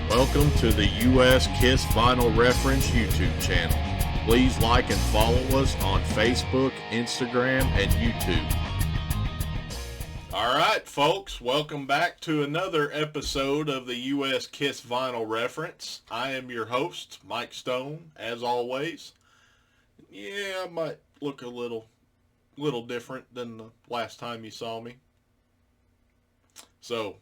Welcome to the US Kiss Vinyl Reference YouTube channel. Please like and follow us on Facebook, Instagram, and YouTube. All right, folks, welcome back to another episode of the US Kiss Vinyl Reference. I am your host, Mike Stone, as always. Yeah, I might look a little different than the last time you saw me. So,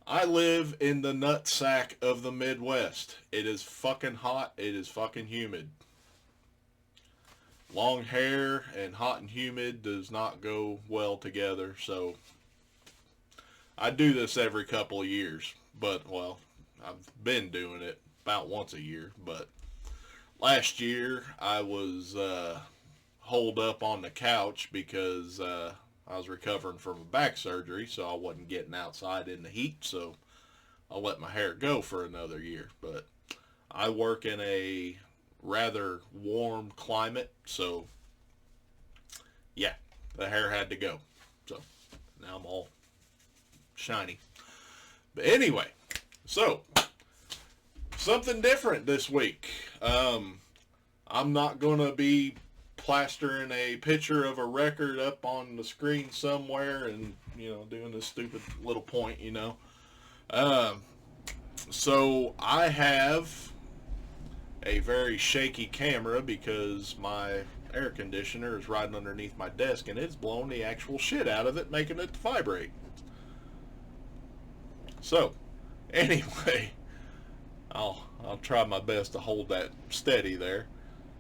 I live in the nutsack of the Midwest. It is fucking hot. It is fucking humid. Long hair and hot and humid does not go well together, so I do this every couple of years. But, well, I've been doing it about once a year. But last year, I was holed up on the couch because I was recovering from a back surgery, so I wasn't getting outside in the heat, so I let my hair go for another year. But I work in a rather warm climate, so yeah, the hair had to go. So now I'm all shiny. But anyway, so something different this week. I'm not going to be plastering a picture of a record up on the screen somewhere and, doing this stupid little point, So I have a very shaky camera because my air conditioner is right underneath my desk and it's blowing the actual shit out of it, making it vibrate. So, anyway, I'll try my best to hold that steady there.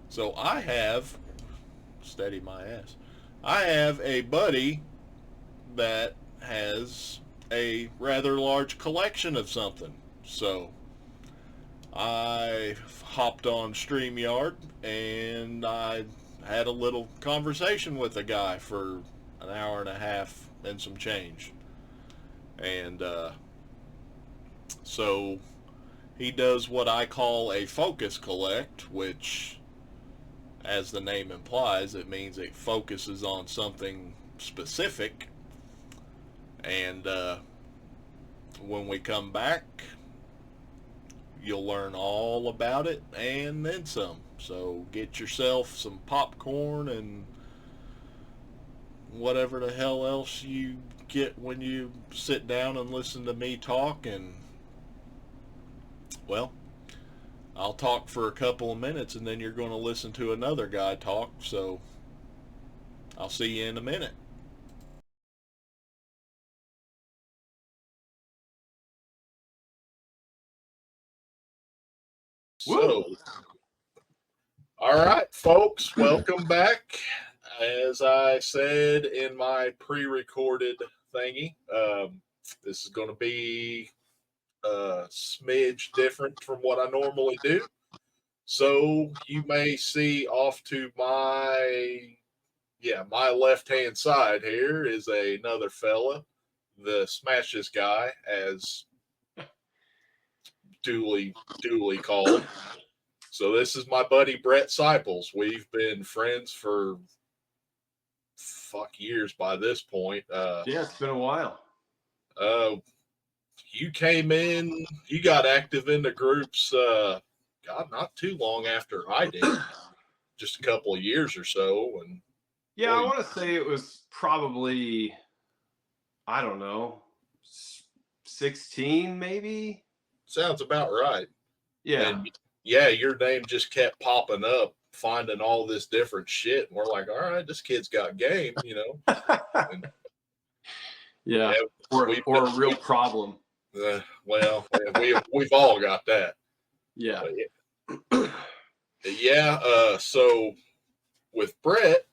So I have steady my ass. I have a buddy that has a rather large collection of something. So I hopped on StreamYard and I had a little conversation with a guy for an hour and a half and some change. And so he does what I call a focus collect, which, as the name implies, it means it focuses on something specific. And when we come back, you'll learn all about it and then some. So get yourself some popcorn and whatever the hell else you get when you sit down and listen to me talk. And, well, I'll talk for a couple of minutes and then you're going to listen to another guy talk. So I'll see you in a minute. So, all right, folks, welcome back. As I said in my pre-recorded thingy, this is going to be a smidge different from what I normally do. So you may see off to my left-hand side here is another fella, the Smashes guy, as duly called. So this is my buddy Brett Siples. We've been friends for years by this point. Yeah, it's been a while. You came in, you got active in the groups, not too long after I did, just a couple of years or so. And yeah, I want to say it was probably, I don't know, 16 maybe. Sounds about right. Yeah. And yeah, your name just kept popping up, finding all this different shit. And we're like, all right, this kid's got game, And, yeah. Or a real problem. We've all got that. Yeah. So with Brett,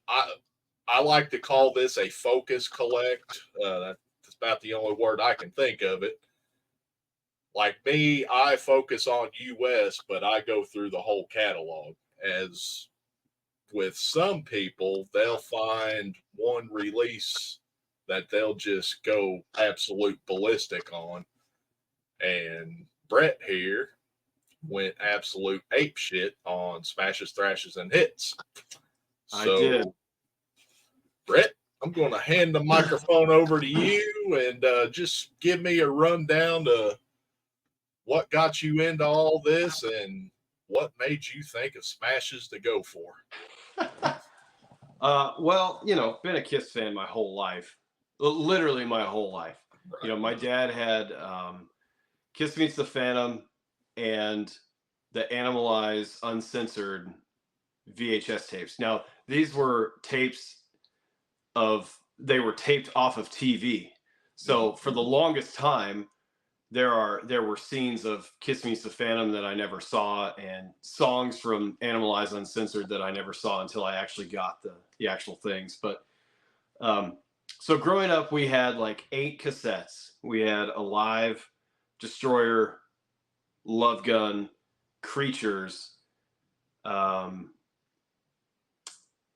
I like to call this a focus collect. That's about the only word I can think of it. Like me, I focus on US, but I go through the whole catalog. As with some people, they'll find one release that they'll just go absolute ballistic on. And Brett here went absolute ape shit on Smashes, Thrashes, and Hits. I did. Brett, I'm going to hand the microphone over to you and just give me a rundown to what got you into all this and what made you think of Smashes to go for. Well, been a Kiss fan my whole life, literally my whole life. Right. My dad had Kiss Meets the Phantom and the Animalize uncensored VHS tapes. Now, these were tapes they were taped off of TV. So for the longest time, there were scenes of Kiss Meets the Phantom that I never saw, and songs from Animalize Uncensored that I never saw until I actually got the actual things. But so growing up, we had like 8 cassettes. We had Alive, Destroyer, Love Gun, Creatures,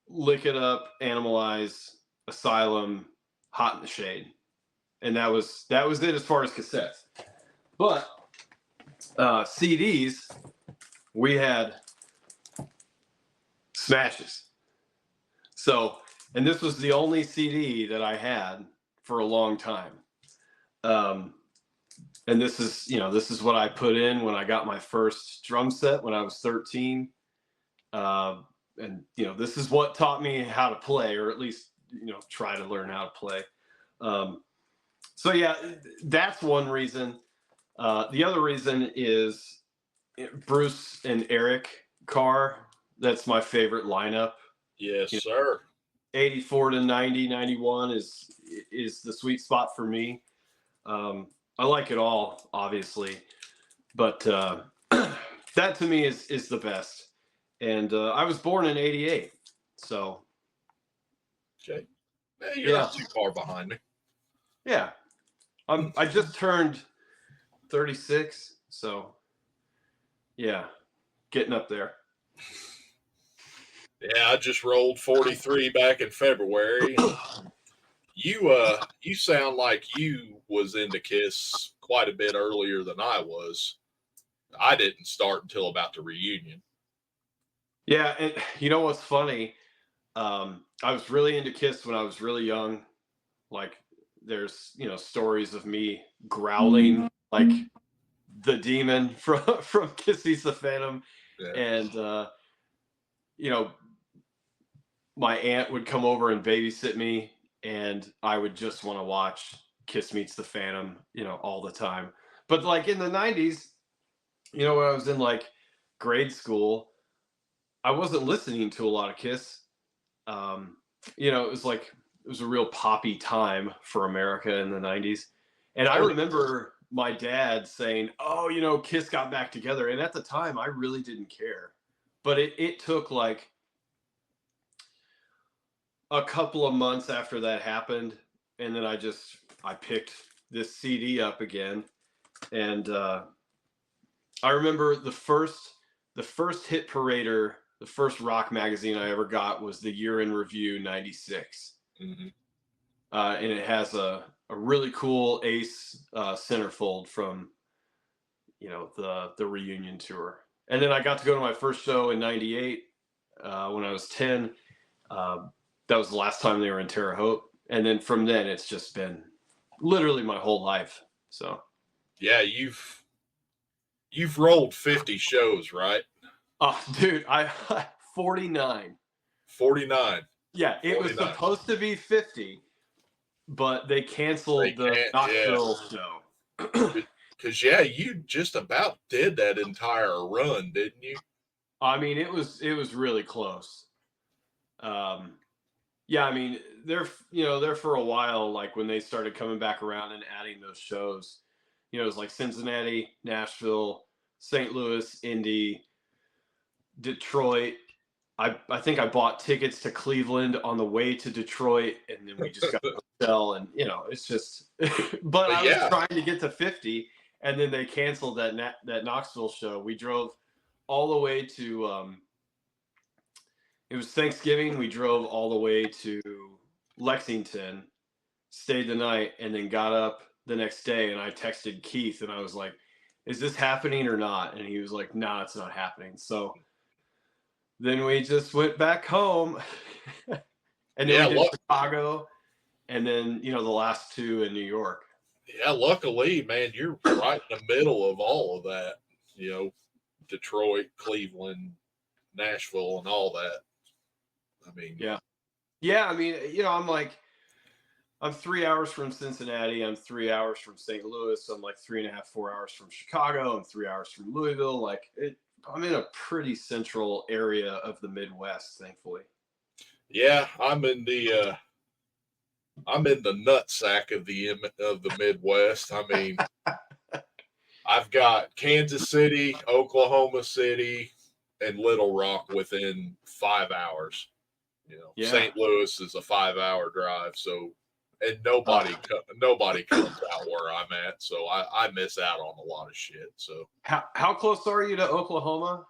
Lick It Up, Animalize, Asylum, Hot in the Shade. And that was it as far as cassettes. But CDs, we had Smashes. So, and this was the only CD that I had for a long time. And this is what I put in when I got my first drum set when I was 13. And this is what taught me how to play, or at least try to learn how to play. So yeah, that's one reason. The other reason is Bruce and Eric Carr. That's my favorite lineup. Yes, sir. 84 to 90, 91 is the sweet spot for me. I like it all, obviously, but that to me is the best. And I was born in 88, so. Okay. You're not too far behind me. Yeah. I just turned 36, so yeah, getting up there. Yeah, I just rolled 43 back in February. You sound like you was into Kiss quite a bit earlier than I was. I didn't start until about the reunion. Yeah, and you know what's funny? I was really into Kiss when I was really young. Like, there's stories of me growling like the demon from Kiss Meets the Phantom, and my aunt would come over and babysit me, and I would just want to watch Kiss Meets the Phantom, all the time. But like in the 90s, when I was in like grade school, I wasn't listening to a lot of Kiss. It was a real poppy time for America in the 90s. And I remember my dad saying, "Oh, Kiss got back together." And at the time, I really didn't care. But it took like a couple of months after that happened, and then I picked this CD up again, and I remember the first hit parader, the first rock magazine I ever got was the Year in Review '96, and it has a really cool Ace centerfold from the reunion tour, and then I got to go to my first show in '98 when I was 10. That was the last time they were in Terre Haute. And then from then, it's just been literally my whole life. So, yeah, you've rolled 50 shows, right? Oh, dude, 49. 49. Yeah, it was supposed to be 50, but they canceled the Knoxville show. Because you just about did that entire run, didn't you? I mean, it was really close. Yeah, I mean, they're for a while, like when they started coming back around and adding those shows, it was like Cincinnati, Nashville, St. Louis, Indy, Detroit. I think I bought tickets to Cleveland on the way to Detroit, and then we just got a hotel, and it's just. but I was trying to get to 50, and then they canceled that Knoxville show. We drove all the way to. It was Thanksgiving. We drove all the way to Lexington, stayed the night, and then got up the next day. And I texted Keith, and I was like, "Is this happening or not?" And he was like, "Nah, it's not happening." So then we just went back home, And then Yeah, we did Chicago, and then the last 2 in New York. yeah, luckily, man, you're right in the middle of all of that. You know, Detroit, Cleveland, Nashville, and all that. I mean, yeah. I mean, I'm 3 hours from Cincinnati. I'm 3 hours from St. Louis. I'm like 3.5, 4 hours from Chicago. I'm 3 hours from Louisville. I'm in a pretty central area of the Midwest, thankfully. yeah, I'm in the nutsack of the Midwest. I mean, I've got Kansas City, Oklahoma City, and Little Rock within 5 hours. St. Louis is a 5-hour drive, so and nobody comes out where I'm at, so I miss out on a lot of shit. So how close are you to Oklahoma?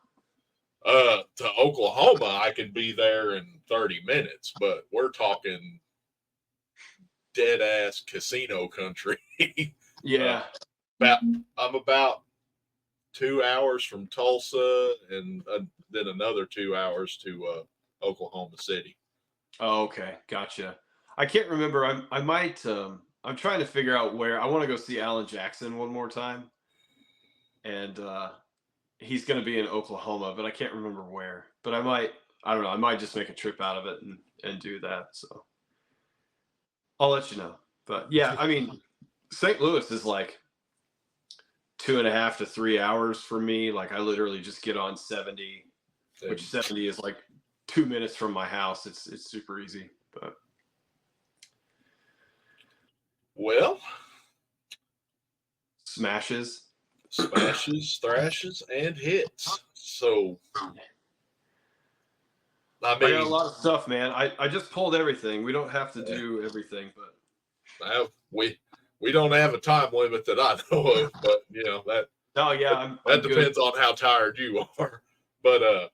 To Oklahoma, I can be there in 30 minutes, but we're talking dead ass casino country. Yeah. I'm about 2 hours from Tulsa, and then another 2 hours to Oklahoma City. Oh, okay, gotcha. I can't remember. I might. I'm trying to figure out where I want to go see Alan Jackson one more time, and he's going to be in Oklahoma, but I can't remember where. But I might. I don't know. I might just make a trip out of it and do that. So I'll let you know. But yeah, I mean, St. Louis is like 2.5 to 3 hours for me. Like I literally just get on 70, which 70 is like 2 minutes from my house. It's super easy. But well, smashes, thrashes, and hits. So I got a lot of stuff, man. I just pulled everything. We don't have to do everything, but we don't have a time limit that I know of. But that. Oh yeah, that depends on how tired you are. But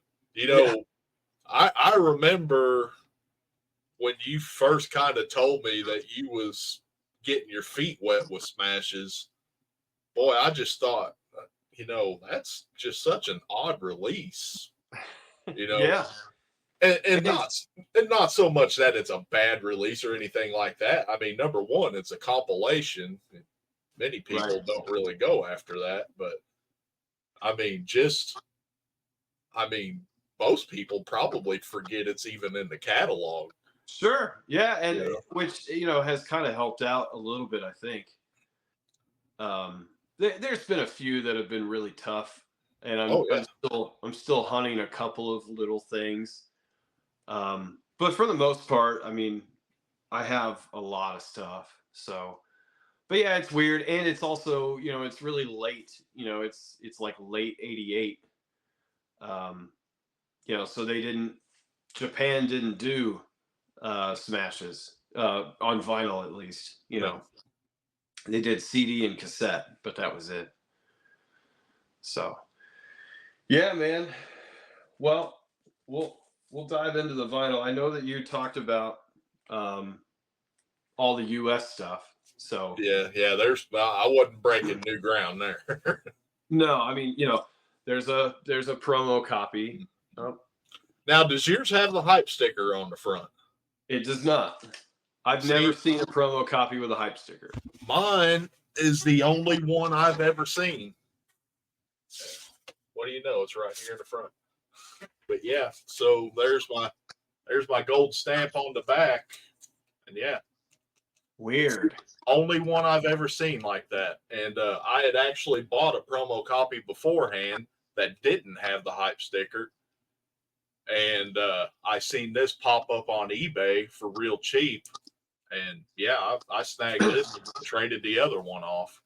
I remember when you first kind of told me that you was getting your feet wet with smashes. Boy, I just thought, that's just such an odd release. Yeah. And not so much that it's a bad release or anything like that. I mean, number one, it's a compilation. Many people don't really go after that, but I mean, most people probably forget it's even in the catalog. Sure. Yeah, and which has kind of helped out a little bit, I think. There's been a few that have been really tough, and I'm still hunting a couple of little things. But for the most part, I mean, I have a lot of stuff. So, but yeah, it's weird, and it's also it's really late. It's like late '88. So Japan didn't do smashes on vinyl, at least. They did CD and cassette, but that was it. So, yeah, man. Well, we'll dive into the vinyl. I know that you talked about all the U.S. stuff. So yeah. I wasn't breaking new ground there. No, I mean there's a promo copy. Oh. Now, does yours have the hype sticker on the front? It does not. I've never seen a promo copy with a hype sticker. Mine is the only one I've ever seen. What do you know? It's right here in the front. But yeah, so there's my gold stamp on the back, and yeah, weird. Only one I've ever seen like that. And I had actually bought a promo copy beforehand that didn't have the hype sticker. And I seen this pop up on eBay for real cheap. And yeah, I snagged this and traded the other one off.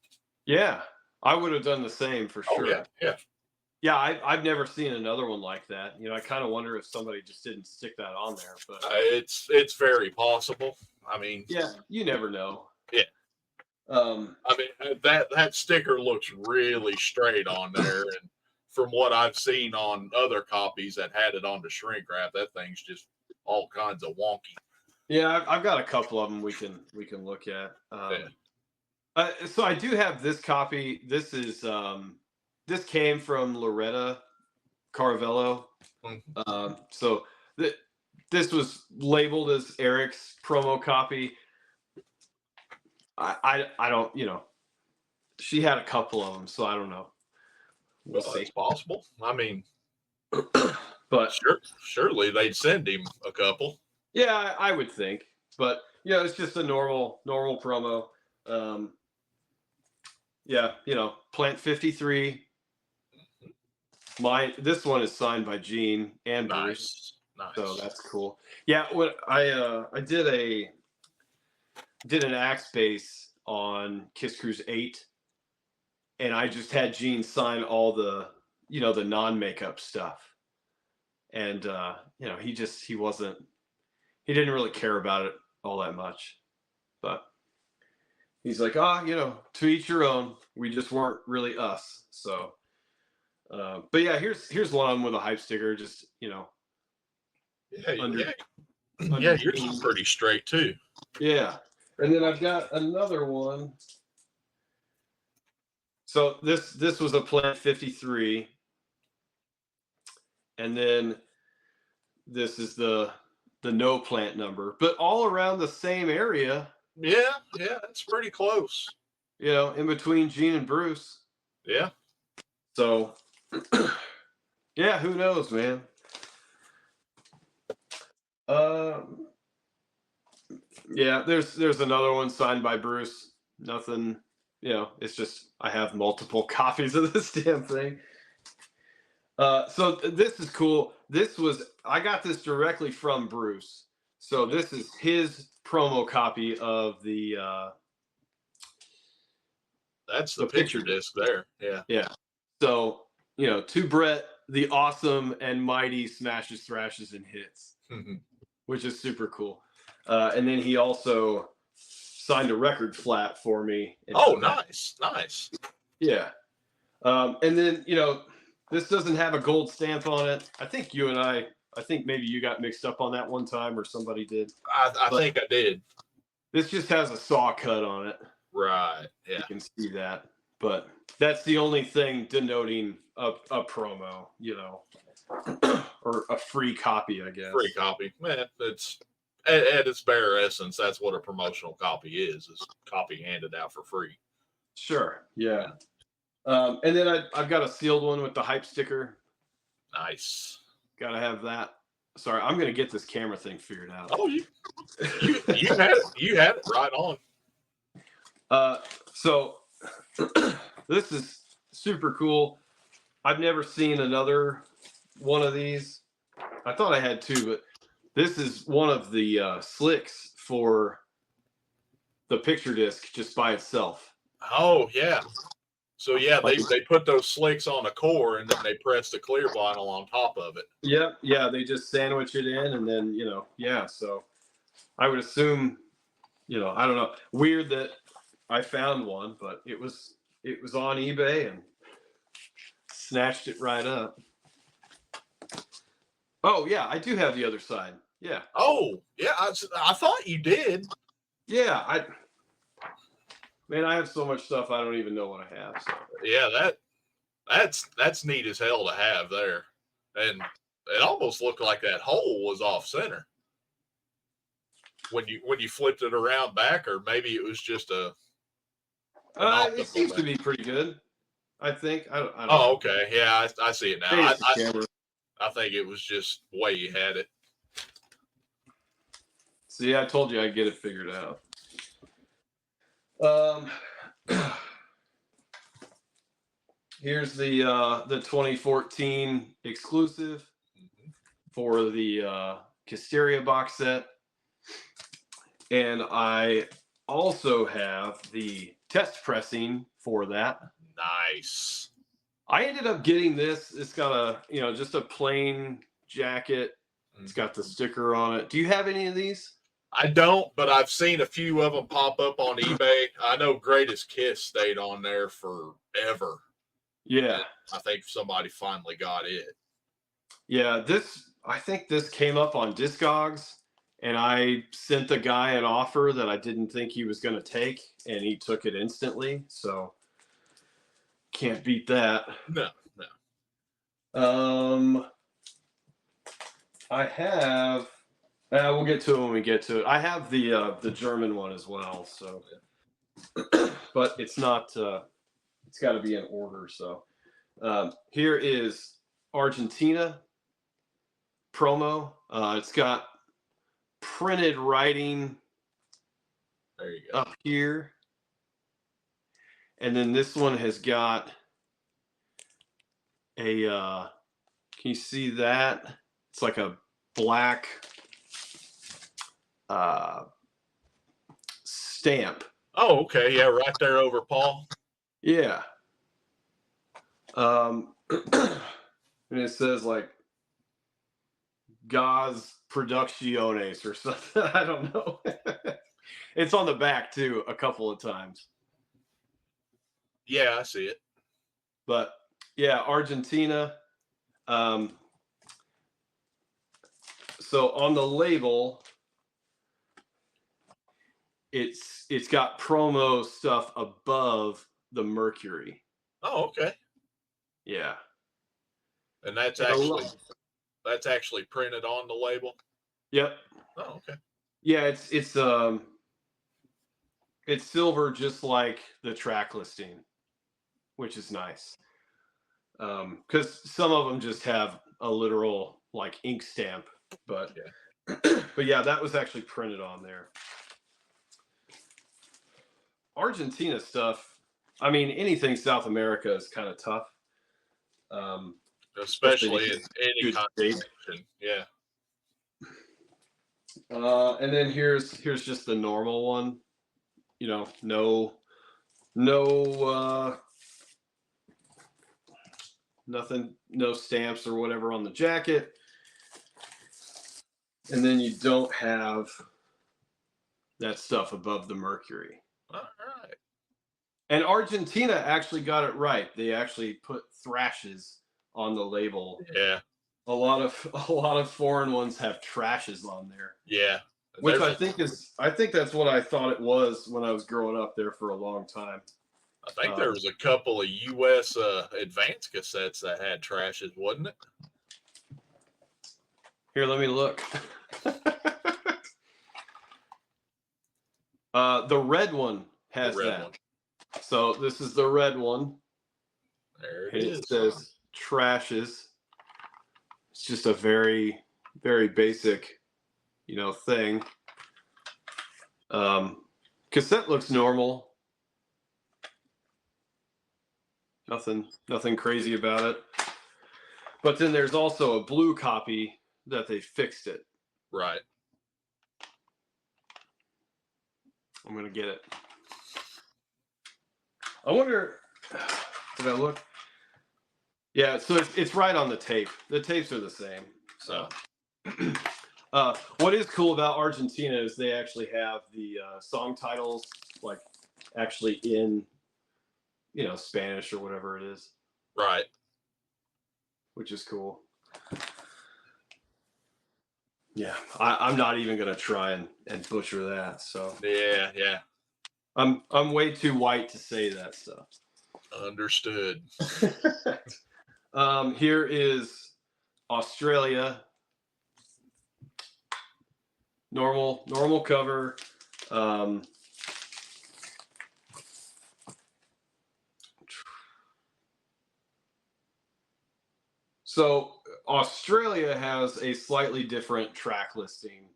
Yeah, I would have done the same for sure. Oh, yeah. Yeah, I've never seen another one like that. I kind of wonder if somebody just didn't stick that on there. But it's very possible. I mean, yeah, you never know. Yeah. I mean, that sticker looks really straight on there, and from what I've seen on other copies that had it on the shrink wrap, that thing's just all kinds of wonky. Yeah, I've got a couple of them we can look at. So I do have this copy. This is this came from Loretta Caravello. Mm-hmm. So this was labeled as Eric's promo copy. I don't, she had a couple of them, so I don't know. We'll see. It's possible. I mean, but surely they'd send him a couple. Yeah, I would think. But it's just a normal promo. Plant 53. This one is signed by Gene and Bruce. Nice. So that's cool. Yeah, when I did an axe base on Kiss Cruise 8, and I just had Gene sign all the the non-makeup stuff. And he didn't really care about it all that much. But he's like, to each your own. We just weren't really us. So but yeah, here's one with a hype sticker, just Yeah, yours is pretty straight too. Yeah. And then I've got another one. So this was a Plant 53. And then this is the no plant number, but all around the same area. Yeah, that's pretty close. In between Gene and Bruce. Yeah. So yeah, who knows, man? Yeah, there's another one signed by Bruce. Nothing, it's just I have multiple copies of this damn thing. So this is cool. I got this directly from Bruce. So this is his promo copy of the that's the picture disc there. Yeah. Yeah. So, to Brett, the awesome and mighty Smashes, Thrashes, and Hits, which is super cool. And then he also signed a record flat for me. Oh, nice. Yeah. And then, this doesn't have a gold stamp on it. I think maybe you got mixed up on that one time, or somebody did. I think I did. This just has a saw cut on it. Right. Yeah. You can see that. But that's the only thing denoting a promo, or a free copy, I guess. Free copy. Man, it's at its bare essence, that's what a promotional copy is copy handed out for free. Sure. Yeah. And then I've got a sealed one with the hype sticker. Nice. Gotta have that. Sorry, I'm gonna get this camera thing figured out. Oh, you had it. You had it right on. So this is super cool. I've never seen another one of these. I thought I had two, but this is one of the slicks for the picture disc just by itself. Oh yeah. So yeah, they put those slicks on a core and then they press the clear vinyl on top of it. Yep. Yeah, they just sandwich it in and then so I would assume, I don't know. Weird that I found one, but it was on eBay and snatched it right up. Oh yeah, I do have the other side. Yeah. Oh yeah, I thought you did. Yeah, I have so much stuff I don't even know what I have. So. Yeah, that's neat as hell to have there, and it almost looked like that hole was off center when you flipped it around back, or maybe it was just a. It seems to be pretty good. I think. I don't know. Okay. Yeah, I see it now. I think it was just the way you had it. See, I told you I'd get it figured out. Here's the 2014 exclusive for the Casteria box set. And I also have the test pressing for that. Nice. I ended up getting this. It's got just a plain jacket. It's got the sticker on it. Do you have any of these? I don't, but I've seen a few of them pop up on eBay. I know Greatest Kiss stayed on there forever. Yeah. I think somebody finally got it. Yeah, I think this came up on Discogs, and I sent the guy an offer that I didn't think he was going to take, and he took it instantly. So can't beat that. No. I have We'll get to it when we get to it. I have the German one as well, so but it's not. It's got to be in order. So here is Argentina promo. It's got printed writing. There you go. Up here, and then this one has got a. Can you see that? It's like a black stamp. Oh, okay. Yeah, right there over Paul. Yeah. And it says like Gaz Producciones or something. I don't know. It's on the back too a couple of times. Yeah, I see it. But yeah, Argentina. So on the label, it's got promo stuff above the Mercury. Oh, okay. Yeah. And that's actually printed on the label. Yep. Oh, okay. Yeah, it's silver, just like the track listing, which is nice. Because some of them just have a literal like ink stamp, but yeah. But yeah, that was actually printed on there. Argentina stuff. I mean, anything South America is kind of tough. Especially in any conversation. Yeah. And then here's just the normal one. You know, no nothing, no stamps or whatever on the jacket. And then you don't have that stuff above the Mercury. All right. And Argentina actually got it right. They actually put Thrashes on the label. Yeah. A lot of foreign ones have Trashes on there. Yeah. Which I think that's what I thought it was when I was growing up there for a long time. I think there was a couple of U.S. advanced cassettes that had Trashes, wasn't it? Here, let me look. The red one has that. One. So this is the red one. There it is. It says Trashes. It's just a very, very basic, thing. Cassette looks normal. Nothing crazy about it. But then there's also a blue copy that they fixed it. Right. I'm gonna get it. I wonder. Did I look? Yeah, so it's right on the tape. The tapes are the same. So, what is cool about Argentina is they actually have the song titles like actually in, Spanish or whatever it is. Right. Which is cool. Yeah, I'm not even gonna try and butcher that. So. Yeah. I'm way too white to say that stuff. Understood. Here is Australia. Normal cover. So Australia has a slightly different track listing.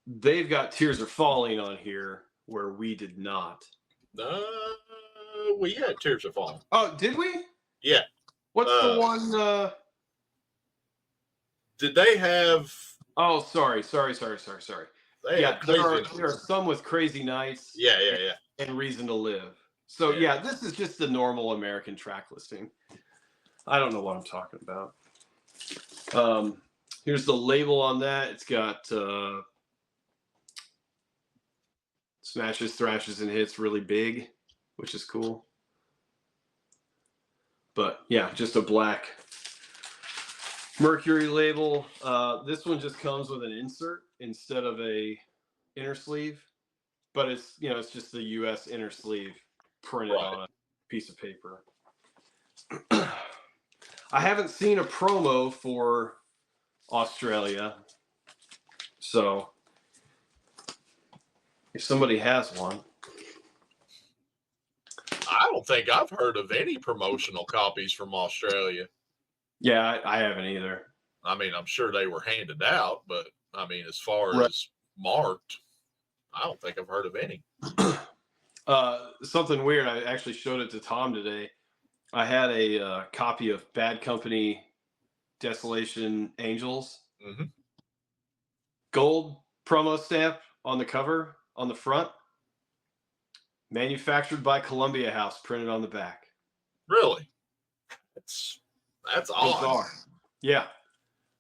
They've got Tears Are Falling on here where we did not. We had Tears Are Falling. Oh, did we? Yeah. What's the one? Did they have? Oh, sorry. There are some with Crazy Nights. Yeah. And Reason to Live. So yeah, this is just the normal American track listing. I don't know what I'm talking about. Here's the label on that. It's got Smashes, Thrashes, and Hits really big, which is cool. But yeah, just a black Mercury label. This one just comes with an insert instead of a inner sleeve, but it's just the U.S. inner sleeve printed on a piece of paper. I haven't seen a promo for Australia. So if somebody has one. I don't think I've heard of any promotional copies from Australia. Yeah, I haven't either. I mean, I'm sure they were handed out, but I mean, as far Right. as marked, I don't think I've heard of any. Something weird. I actually showed it to Tom today. I had a copy of Bad Company Desolation Angels. Mm-hmm. Gold promo stamp on the cover, on the front. Manufactured by Columbia House, printed on the back. Really? That's odd. Bizarre. Yeah.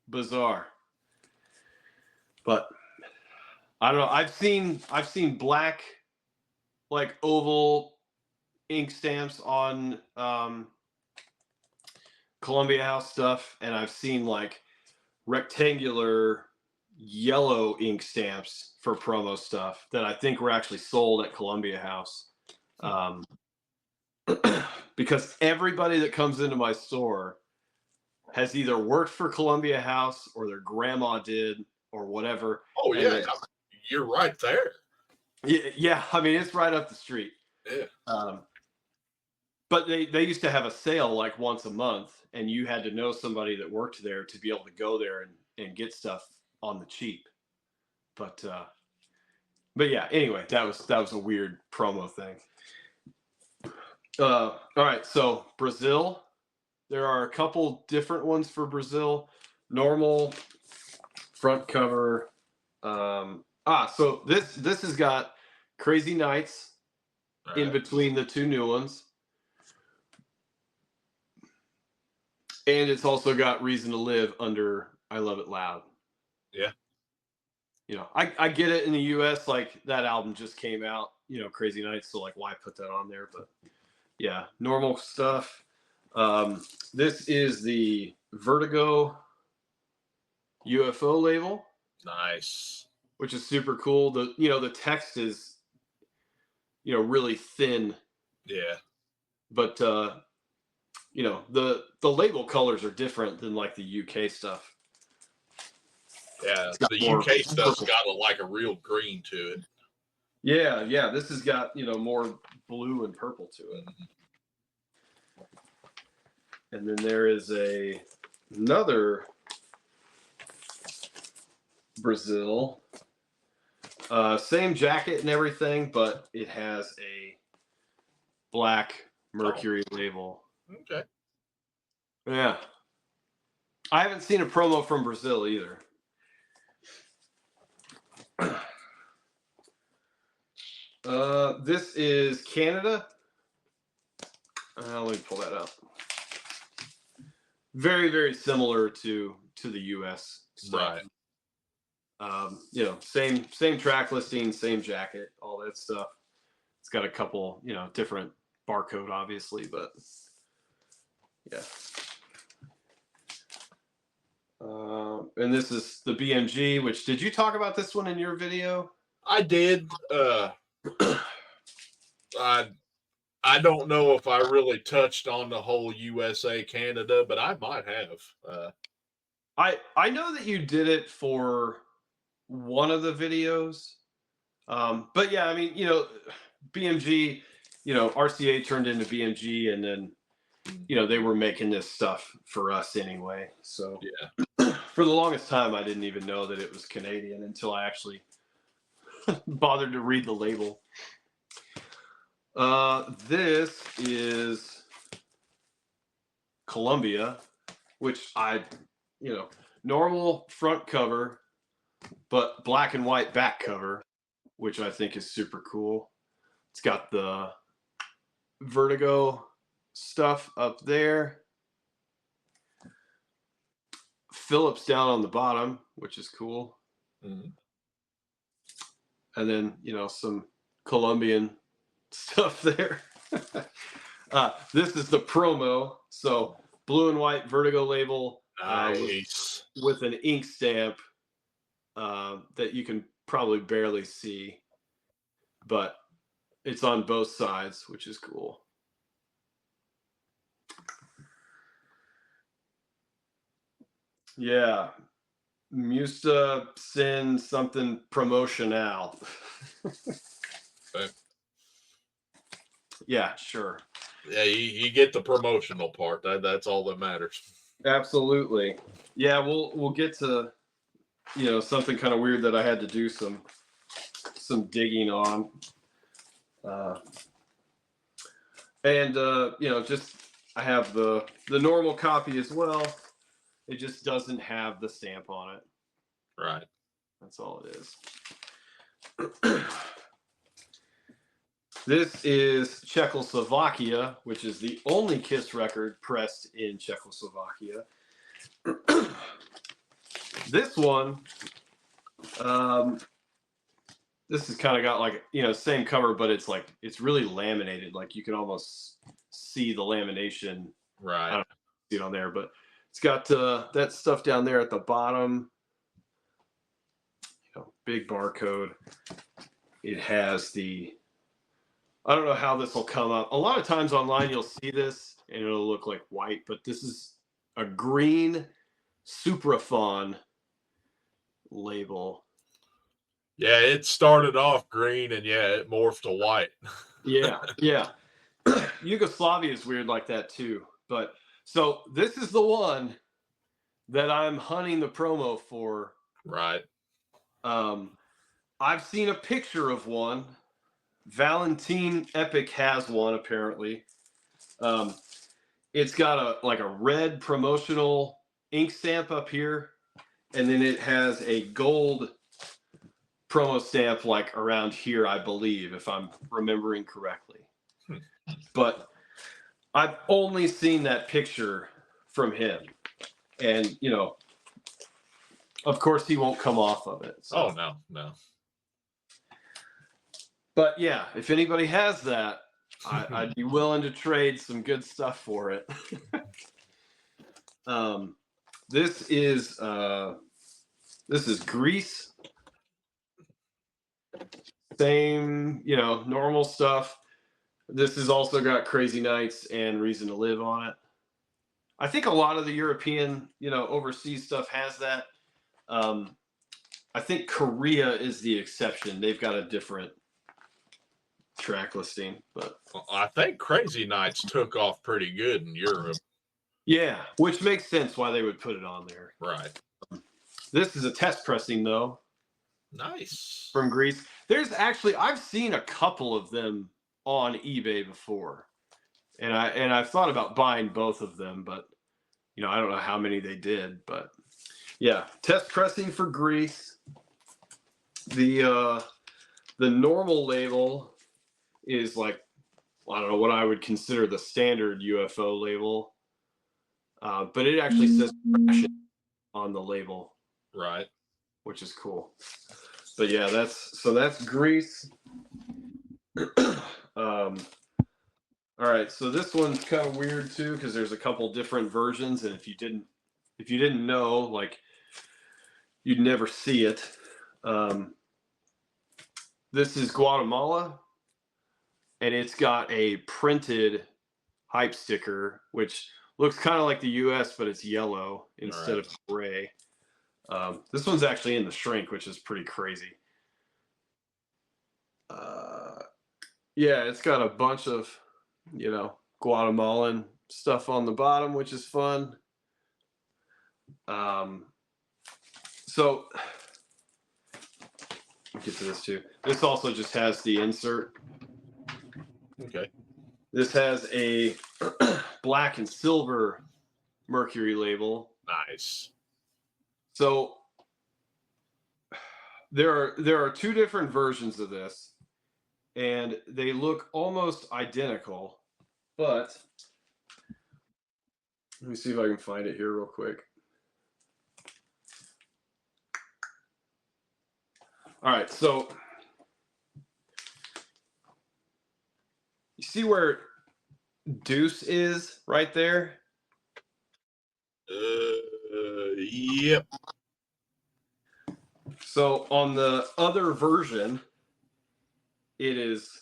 Bizarre. But I don't know. I've seen black, like oval ink stamps on Columbia House stuff, and I've seen like rectangular yellow ink stamps for promo stuff that I think were actually sold at Columbia House. Because everybody that comes into my store has either worked for Columbia House or their grandma did or whatever. Oh yeah, you're right there. Yeah, I mean it's right up the street. Yeah. But they used to have a sale like once a month, and you had to know somebody that worked there to be able to go there and get stuff on the cheap. But yeah, anyway, that was a weird promo thing. All right, so Brazil. There are a couple different ones for Brazil. Normal front cover. So this has got Crazy Nights in between the two new ones. And it's also got Reason to Live under I Love It Loud. Yeah. You know, I get it in the US, like that album just came out, you know, Crazy Nights, so like why put that on there? But yeah, normal stuff. This is the Vertigo UFO label. Nice. Which is super cool. The text is really thin. Yeah. But the label colors are different than like the UK stuff. Yeah, the UK stuff's got like a real green to it. Yeah, this has got more blue and purple to it. And then there is another Brazil, same jacket and everything, but it has a black Mercury label. Okay. Yeah, I haven't seen a promo from Brazil either. This is Canada. Let me pull that up. Very, very similar to the US stuff. Right. Same track listing, same jacket, all that stuff. It's got a couple, different barcode, obviously, but yeah. And this is the BMG, which did you talk about this one in your video? I did. I don't know if I really touched on the whole USA Canada, but I might have. I know that you did it for one of the videos. But yeah, I mean, BMG, RCA turned into BMG, and then they were making this stuff for us anyway. So yeah, for the longest time, I didn't even know that it was Canadian until I actually bothered to read the label. This is Columbia, which normal front cover, but black and white back cover, which I think is super cool. It's got the Vertigo stuff up there. Phillips down on the bottom, which is cool. Mm-hmm. And then, some Colombian stuff there. This is the promo. So blue and white Vertigo label. Nice. With an ink stamp that you can probably barely see. But it's on both sides, which is cool. Yeah. Musta Sin something promotional. Okay. Yeah, sure. Yeah, you get the promotional part. That's all that matters. Absolutely. Yeah, we'll get to something kind of weird that I had to do some digging on. And just I have the normal copy as well. It just doesn't have the stamp on it. Right. That's all it is. This is Czechoslovakia, which is the only Kiss record pressed in Czechoslovakia. This one, this has kind of got like, same cover, but it's really laminated. Like you can almost see the lamination. Right. I don't see it on there, but it's got that stuff down there at the bottom. Big barcode. It has I don't know how this will come up. A lot of times online you'll see this and it'll look like white, but this is a green Supraphon label. Yeah, it started off green and it morphed to white. Yeah. Yugoslavia is weird like that too. But so this is the one that I'm hunting the promo for. Right. I've seen a picture of one. Valentine Epic has one apparently. It's got a red promotional ink stamp up here, and then it has a gold promo stamp like around here, I believe, if I'm remembering correctly. But I've only seen that picture from him, and of course he won't come off of it. So. Oh no. But yeah, if anybody has that, I'd be willing to trade some good stuff for it. This is Greece. Same, normal stuff. This has also got Crazy Nights and Reason to Live on it. I think a lot of the European, overseas stuff has that. I think Korea is the exception. They've got a different track listing, but I think Crazy Nights took off pretty good in Europe. Yeah, which makes sense why they would put it on there. Right. This is a test pressing though. Nice. From Greece. There's actually I've seen a couple of them on eBay before. And I've thought about buying both of them, but I don't know how many they did, but yeah, test pressing for Greece. The normal label is like, I don't know what I would consider the standard UFO label, but it actually says Thrashes on the label, right? Which is cool. But yeah, that's Greece. All right, so this one's kind of weird too because there's a couple different versions, and if you didn't know, like, you'd never see it. This is Guatemala, and it's got a printed hype sticker, which looks kind of like the U.S., but it's yellow instead of gray. This one's actually in the shrink, which is pretty crazy. Yeah, it's got a bunch of, Guatemalan stuff on the bottom, which is fun. So I'll get to this too. This also just has the insert. Okay. This has a black and silver Mercury label. Nice. So there are two different versions of this, and they look almost identical, but let me see if I can find it here real quick. All right, so you see where Deuce is right there? Yep. So on the other version, it is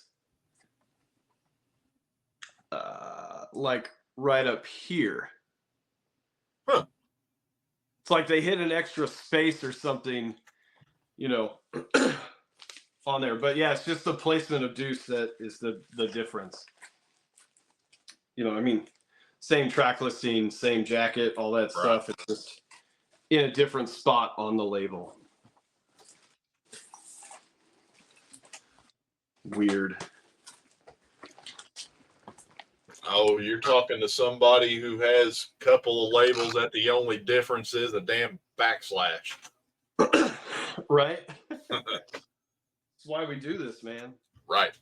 like right up here. Huh. It's like they hit an extra space or something, you know, on there. But yeah, it's just the placement of deuce that is the difference. You know, I mean, same track listing, same jacket, all that stuff. It's just in a different spot on the label. Weird. Oh, you're talking to somebody who has a couple of labels that the only difference is a damn backslash. Right? That's why we do this, man. Right.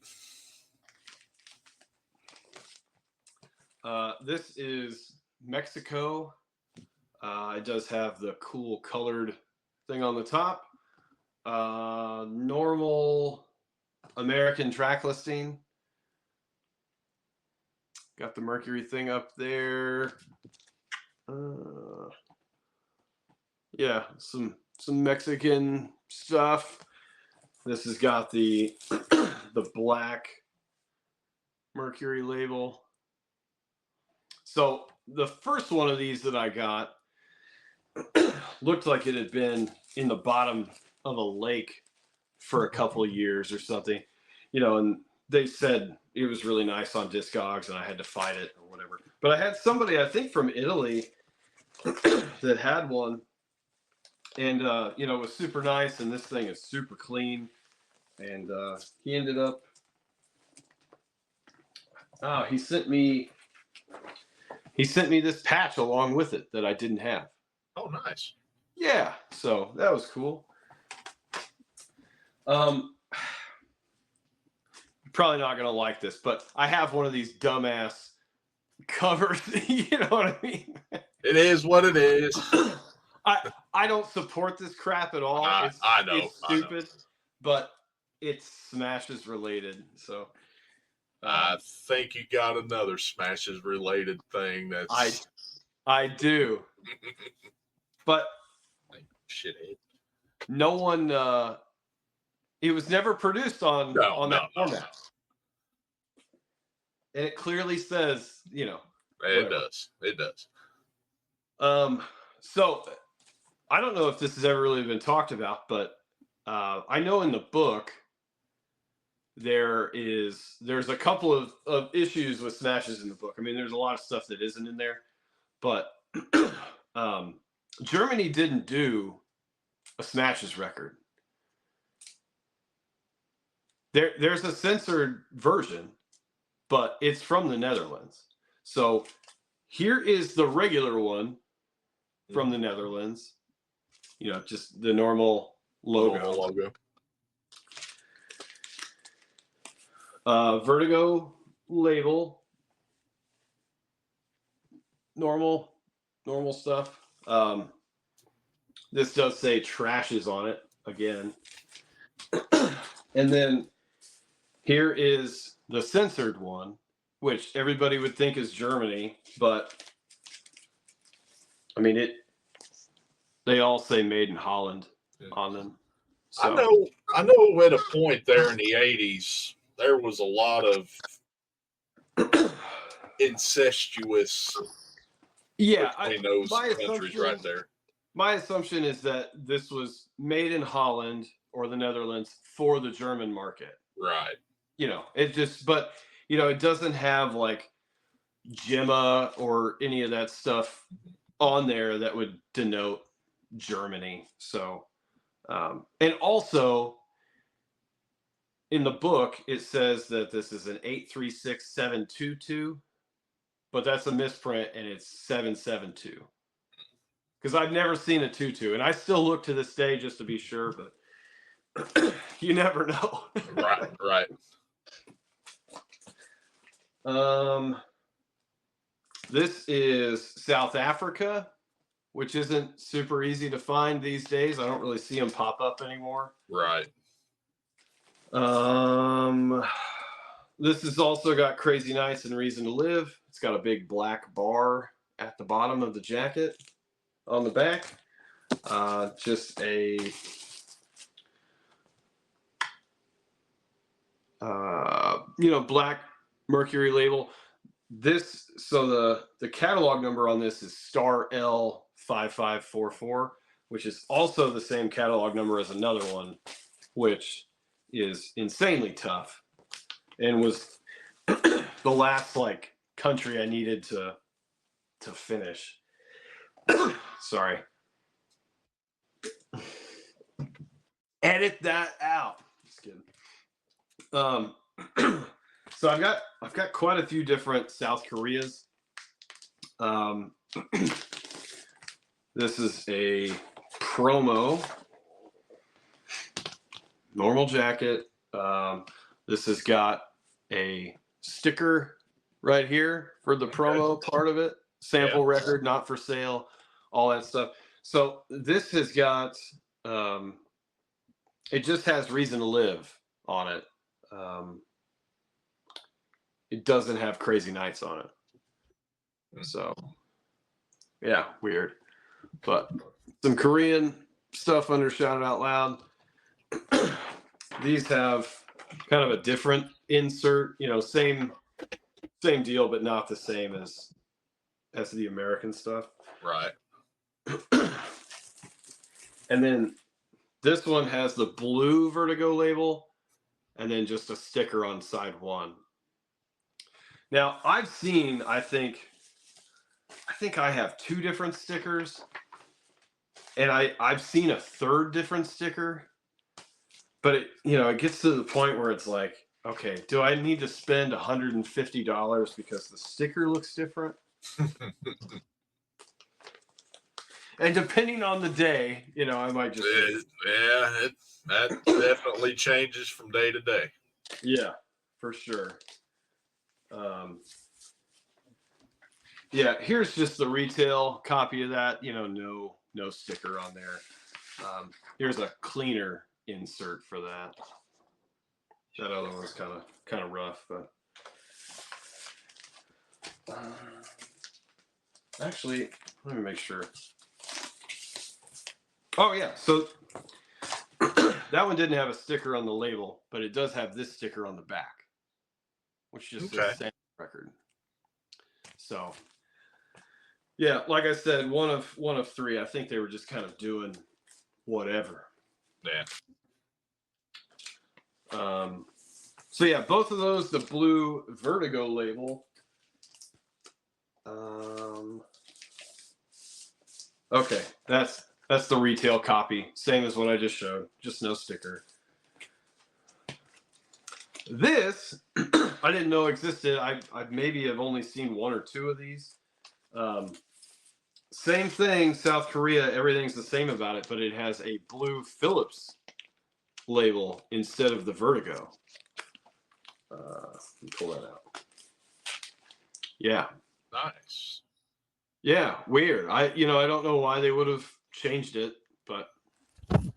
This is Mexico. It does have the cool colored thing on the top. Normal American track listing. Got the Mercury thing up there. Yeah, some Mexican stuff. This has got the the black Mercury label. So the first one of these that I got looked like it had been in the bottom of a lake for a couple of years or something, you know, and they said it was really nice on Discogs and I had to fight it or whatever. But I had somebody, I think from Italy, that had one, and you know, it was super nice, and this thing is super clean. And he ended up, he sent me this patch along with it that I didn't have. Oh, nice. Yeah, so that was cool. Probably not gonna like this, but I have one of these dumbass covers. You know what I mean? It is what it is. I don't support this crap at all. I know. It's stupid, but it's Smashes related. So I think you got another Smashes related thing that's. I do, but shithead. No one. It was never produced on that format, and it clearly says, you know. It does. It does. So I don't know if this has ever really been talked about, but I know in the book there's a couple of issues with Smashes in the book. I mean, there's a lot of stuff that isn't in there, but Germany didn't do a Smashes record. There's a censored version, but it's from the Netherlands. So here is the regular one from the Netherlands. You know, just the normal logo. Vertigo label. Normal stuff. This does say Thrashes on it again. And then here is the censored one, which everybody would think is Germany, but I mean they all say made in Holland on them. So. I know at a point there in the 80s, there was a lot of incestuous between those countries right there. My assumption is that this was made in Holland or the Netherlands for the German market. Right. You know, but you know, it doesn't have like Gemma or any of that stuff on there that would denote Germany. So, and also in the book, it says that this is an 836722, but that's a misprint and it's 772. Because I've never seen a 22, and I still look to this day just to be sure, but you never know. Right. This is South Africa, which isn't super easy to find these days. I don't really see them pop up anymore. Right. This has also got Crazy Nights and Reason to Live. It's got a big black bar at the bottom of the jacket on the back. Just a black Mercury label. So the catalog number on this is star L 5544, which is also the same catalog number as another one, which is insanely tough and was the last like country I needed to finish. Sorry. Edit that out. Just kidding. So I've got quite a few different South Koreas. This is a promo, normal jacket. This has got a sticker right here for the promo part of it. Sample record, not for sale, all that stuff. So this has got, it just has Reason to Live on it. It doesn't have Crazy Nights on it. So, yeah, weird. But some Korean stuff under Shout It Out Loud. These have kind of a different insert, you know, same deal, but not the same as the American stuff. Right. And then this one has the blue Vertigo label and then just a sticker on side one. Now, I've seen, I think I have 2 different stickers, and I've seen a third different sticker, but it gets to the point where it's like, okay, do I need to spend $150 because the sticker looks different? And depending on the day, I might just that definitely changes from day to day. Yeah, for sure. Yeah, here's just the retail copy of that. No sticker on there. Here's a cleaner insert for that. That other one's kind of rough, but actually, let me make sure. Oh yeah, so that one didn't have a sticker on the label, but it does have this sticker on the back, which just says Siples Record. So, yeah, like I said, one of 3. I think they were just kind of doing whatever. Yeah. So yeah, both of those, the blue Vertigo label. Okay, that's the retail copy, same as what I just showed, just no sticker. This I didn't know existed. I maybe have only seen 1 or 2 of these. Same thing, South Korea. Everything's the same about it, but it has a blue Philips label instead of the Vertigo. Let me pull that out. Yeah. Nice. Yeah, weird. I don't know why they would have changed it, but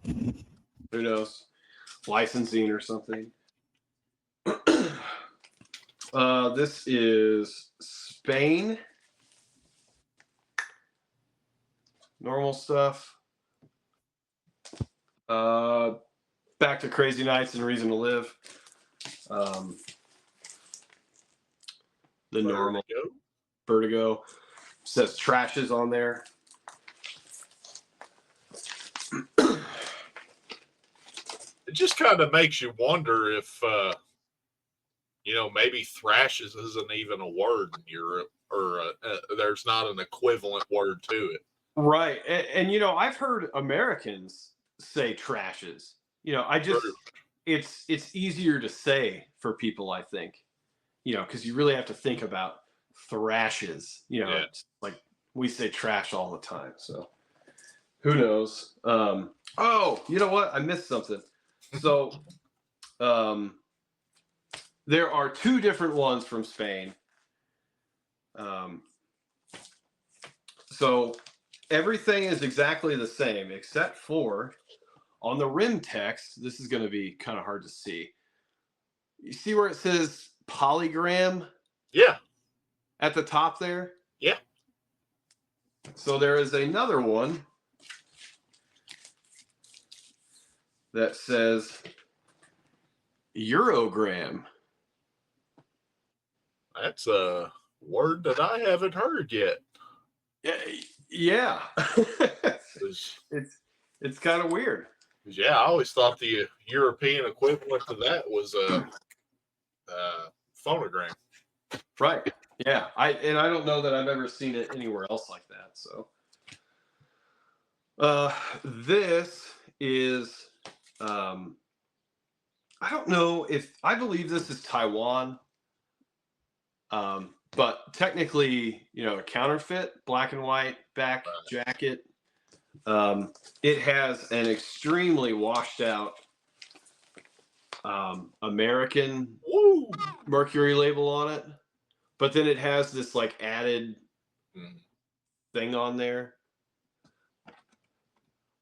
who knows? Licensing or something. This is Spain. Normal stuff. Back to Crazy Nights and Reason to Live. The normal Vertigo says Thrashes on there. It just kind of makes you wonder if maybe Thrashes isn't even a word in Europe, or there's not an equivalent word to it. Right. And I've heard Americans say Trashes. It's easier to say for people, I think, because you really have to think about Thrashes. It's like we say trash all the time. So who knows? Oh, you know what? I missed something. So there are 2 different ones from Spain. So everything is exactly the same except for on the rim text. This is going to be kind of hard to see. You see where it says polygram? Yeah. At the top there? Yeah. So there is another one that says Eurogram. That's a word that I haven't heard yet. Yeah, Yeah. Was, It's kind of weird. yeah, I always thought the European equivalent to that was a phonogram. Right. Yeah. I don't know that I've ever seen it anywhere else like that. So this is I don't know if I believe this is Taiwan. But technically, a counterfeit black and white back jacket. It has an extremely washed out American Mercury label on it, but then it has this like added thing on there.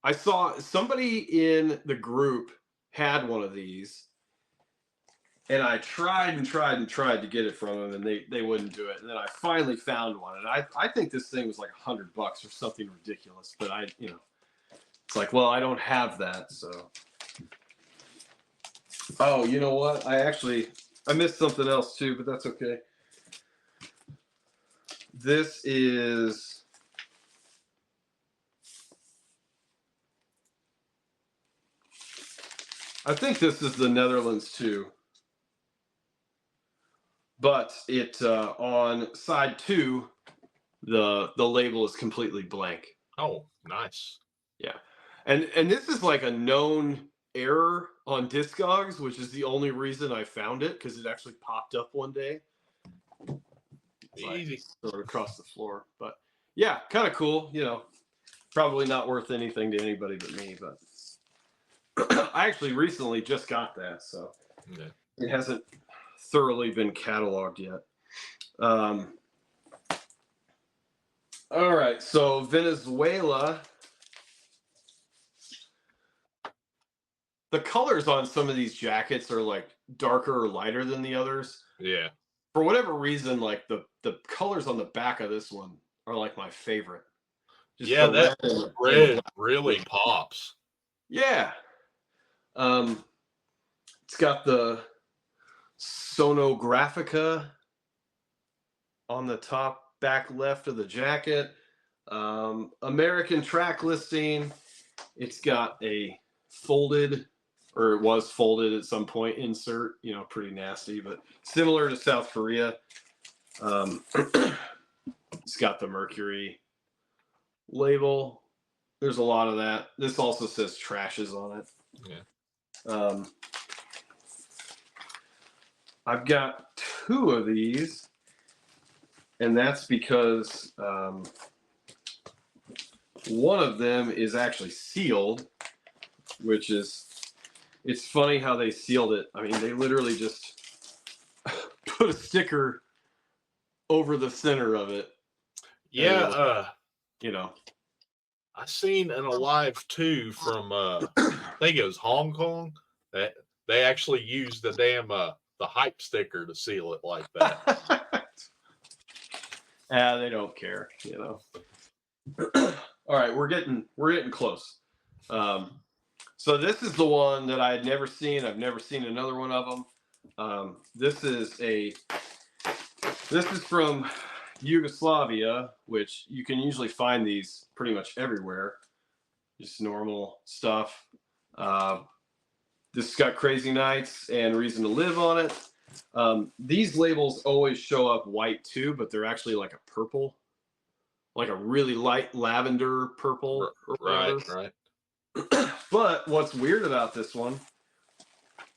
I saw somebody in the group had one of these, and I tried and tried and tried to get it from them, and they wouldn't do it. And then I finally found one, and I think this thing was like $100 or something ridiculous. But it's like, well, I don't have that, so. Oh, you know what? I missed something else too, but that's okay. This is. I think this is the Netherlands too. But it on side 2, the label is completely blank. Oh, nice. Yeah. And this is like a known error on Discogs, which is the only reason I found it, because it actually popped up one day. Easy. Throw it across the floor. But yeah, kind of cool. Probably not worth anything to anybody but me, but I actually recently just got that, so It hasn't thoroughly been cataloged yet. All right, so Venezuela. The colors on some of these jackets are like darker or lighter than the others. Yeah. For whatever reason, like the colors on the back of this one are like my favorite. Just that red really pops. Yeah. It's got the Sonographica on the top back left of the jacket. American track listing. It's got a folded, or it was folded at some point, insert, pretty nasty, but similar to South Korea. It's got the Mercury label. There's a lot of that. This also says Thrashes on it. Yeah. I've got 2 of these, and that's because one of them is actually sealed, which is, it's funny how they sealed it. I mean, they literally just put a sticker over the center of it. Yeah. I seen in a live too from I think it was Hong Kong, that they actually used the damn the hype sticker to seal it like that. They don't care, All right, we're getting close. So this is the one that I had never seen. I've never seen another one of them. This is from Yugoslavia, which you can usually find these pretty much everywhere. Just normal stuff. This has got Crazy Nights and Reason to Live on it. These labels always show up white too, but they're actually like a purple, like a really light lavender purple. Right. But what's weird about this one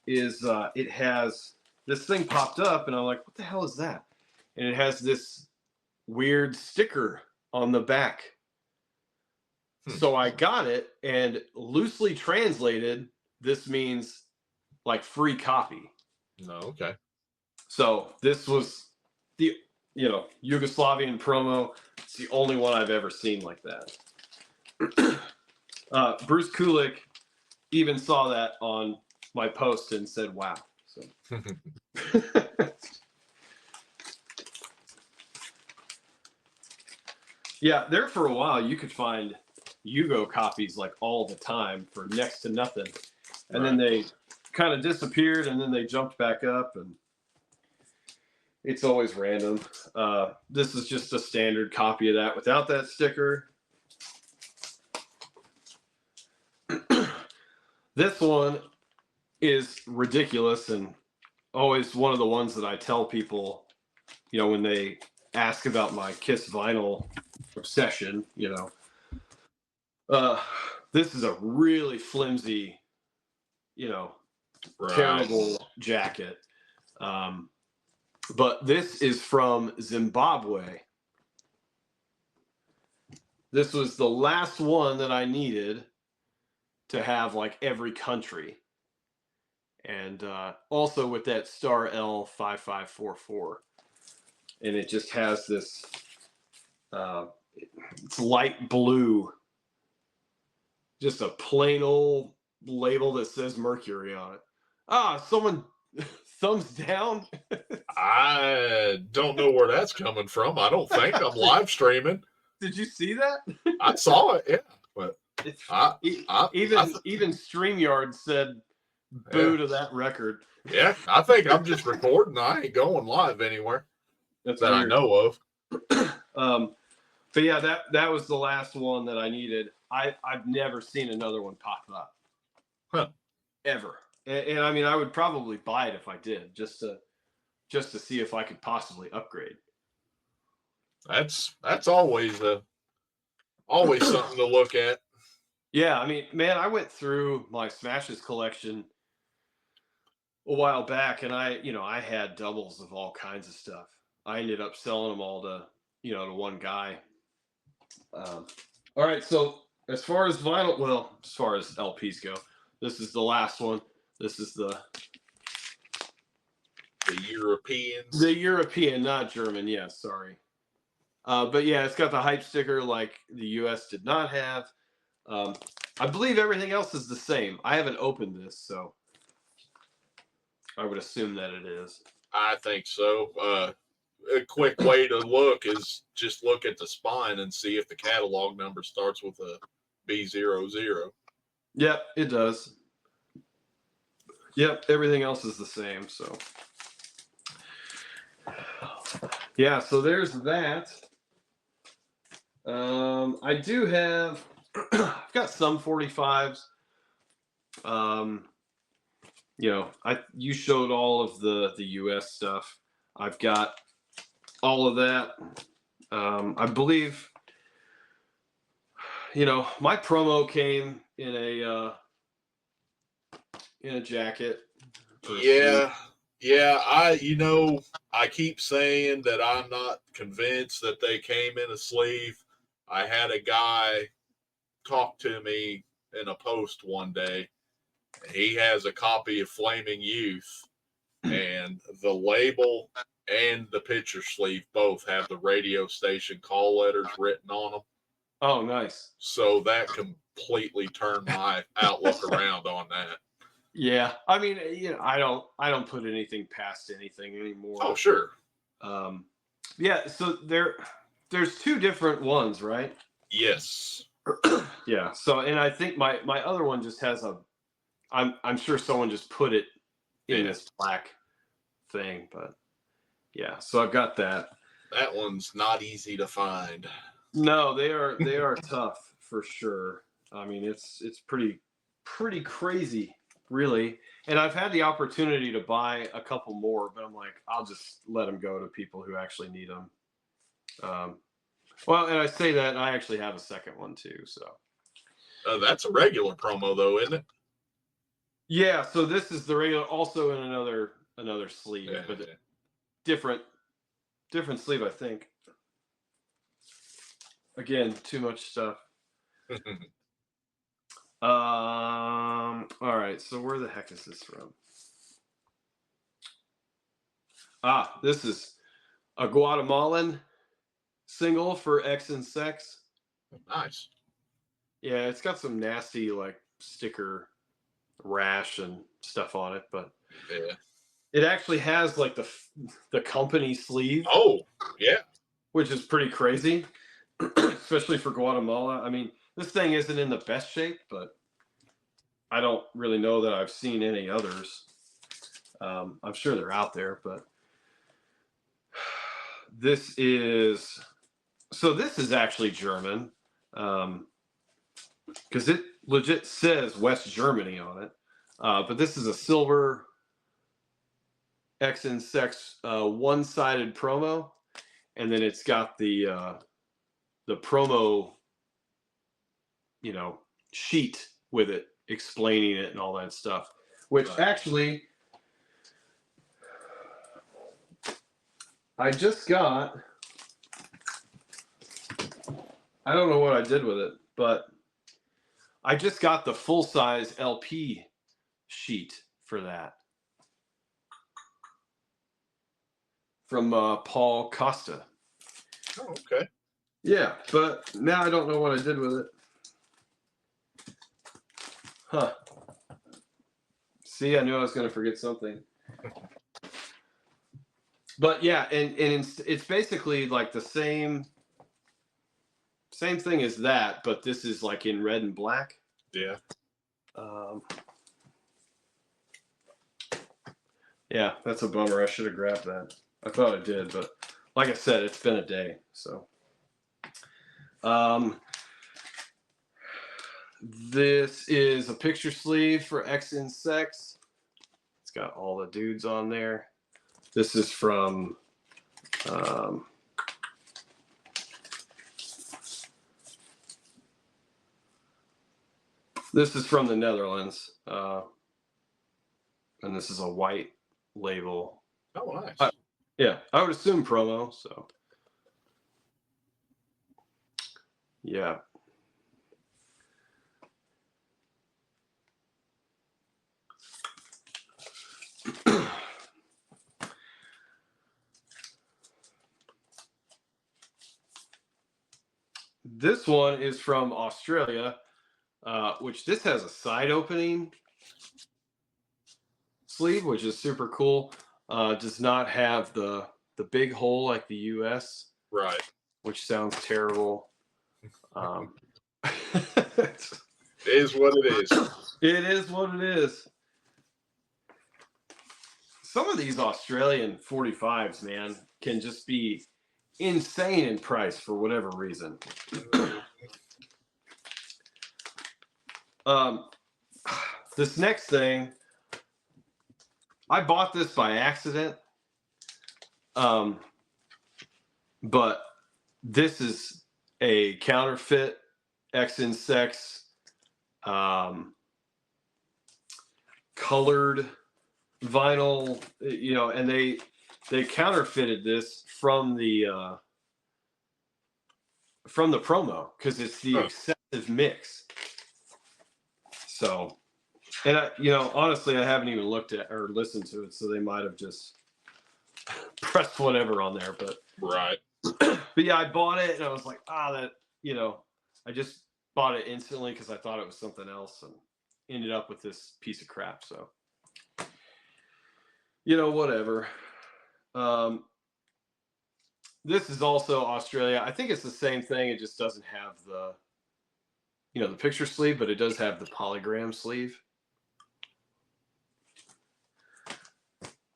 is it has this thing popped up, and I'm like, what the hell is that? And it has this weird sticker on the back. So I got it, and loosely translated, this means like free copy. No, okay. So this was the Yugoslavian promo. It's the only one I've ever seen like that. Bruce Kulick even saw that on my post and said, wow. So. Yeah, there for a while you could find Yugo copies like all the time for next to nothing. And then they kind of disappeared, and then they jumped back up, and it's always random. This is just a standard copy of that without that sticker. This one is ridiculous and always one of the ones that I tell people, when they ask about my Kiss vinyl obsession, this is a really flimsy, Right. terrible jacket. But this is from Zimbabwe. This was the last one that I needed to have like every country. And also with that Star L5544. And it just has this, it's light blue, just a plain old label that says Mercury on it. Someone thumbs down. I don't know where that's coming from. I don't think I'm live streaming. Did you see that? I saw it, yeah. But even StreamYard said boo to that record. Yeah, I think I'm just recording. I ain't going live anywhere That's that weird. I know of. But yeah, that was the last one that I needed. I've never seen another one pop up. Huh. Ever. And I mean, I would probably buy it if I did, just to see if I could possibly upgrade. That's always something to look at. Yeah, I mean, man, I went through my Smashes collection a while back, and I had doubles of all kinds of stuff. I ended up selling them all to one guy. All right, so as far as vinyl, well, as far as LPs go, this is the last one. This is the Europeans. The European, not German. Yeah, sorry. But yeah, it's got the hype sticker like the US did not have. I believe everything else is the same. I haven't opened this, so I would assume that it is. I think so. A quick way to look is just look at the spine and see if the catalog number starts with a B00. Yep, it does. Yep, everything else is the same, so. Yeah, so there's that. I do have, I've got some 45s. You showed all of the US stuff. I've got all of that. I believe, my promo came in a jacket. Yeah. I keep saying that I'm not convinced that they came in a sleeve. I had a guy talk to me in a post one day. He has a copy of Flaming Youth, and the label and the picture sleeve both have the radio station call letters written on them. Oh, nice. So that completely turned my outlook around on that. Yeah, I mean, I don't put anything past anything anymore. Oh, sure. Yeah, so there's two different ones, right? Yes. Yeah. So, and I think my other one just has I'm sure someone just put it in this black thing, but yeah. So I've got that. That one's not easy to find. No, they are tough for sure. I mean, it's pretty crazy, really. And I've had the opportunity to buy a couple more, but I'm like, I'll just let them go to people who actually need them. Well, and I say that, and I actually have a second one too. So that's a regular promo, though, isn't it? Yeah. So this is the regular, also in another sleeve, but different sleeve, I think. Again, too much stuff. All right. So where the heck is this from? This is a Guatemalan single for X and Sex. Nice. Yeah, it's got some nasty like sticker rash and stuff on it, but yeah, it actually has like the company sleeve. Oh, yeah. Which is pretty crazy, especially for Guatemala. I mean, this thing isn't in the best shape, but I don't really know that I've seen any others. I'm sure they're out there, but this is actually German, because legit says West Germany on it. But this is a silver XNSX one-sided promo, and then it's got the promo, sheet with it explaining it and all that stuff. Which actually, I just got. I don't know what I did with it, but I just got the full-size LP sheet for that from Paul Costa. Oh, okay. Yeah, but now I don't know what I did with it. Huh. See, I knew I was going to forget something. But yeah, and it's basically like the same thing as that, but this is like in red and black. Yeah. Yeah, that's a bummer. I should have grabbed that. I thought I did, but like I said, it's been a day. So, this is a picture sleeve for XNSX. It's got all the dudes on there. This is from the Netherlands, and this is a white label. Oh, nice. Yeah, I would assume promo. So, yeah. This one is from Australia, which this has a side opening sleeve, which is super cool. Does not have the big hole like the US, Right. which sounds terrible. It is what it is. It is what it is. Some of these Australian 45s, man, can just be insane in price for whatever reason. This next thing, I bought this by accident, but this is a counterfeit XNSX colored vinyl, and they counterfeited this from the promo because it's the excessive mix. So, and honestly, I haven't even looked at or listened to it, so they might have just pressed whatever on there. But right. But yeah, I bought it and I was like, I just bought it instantly because I thought it was something else and ended up with this piece of crap. So, whatever. This is also Australia. I think it's the same thing. It just doesn't have the picture sleeve, but it does have the polygram sleeve.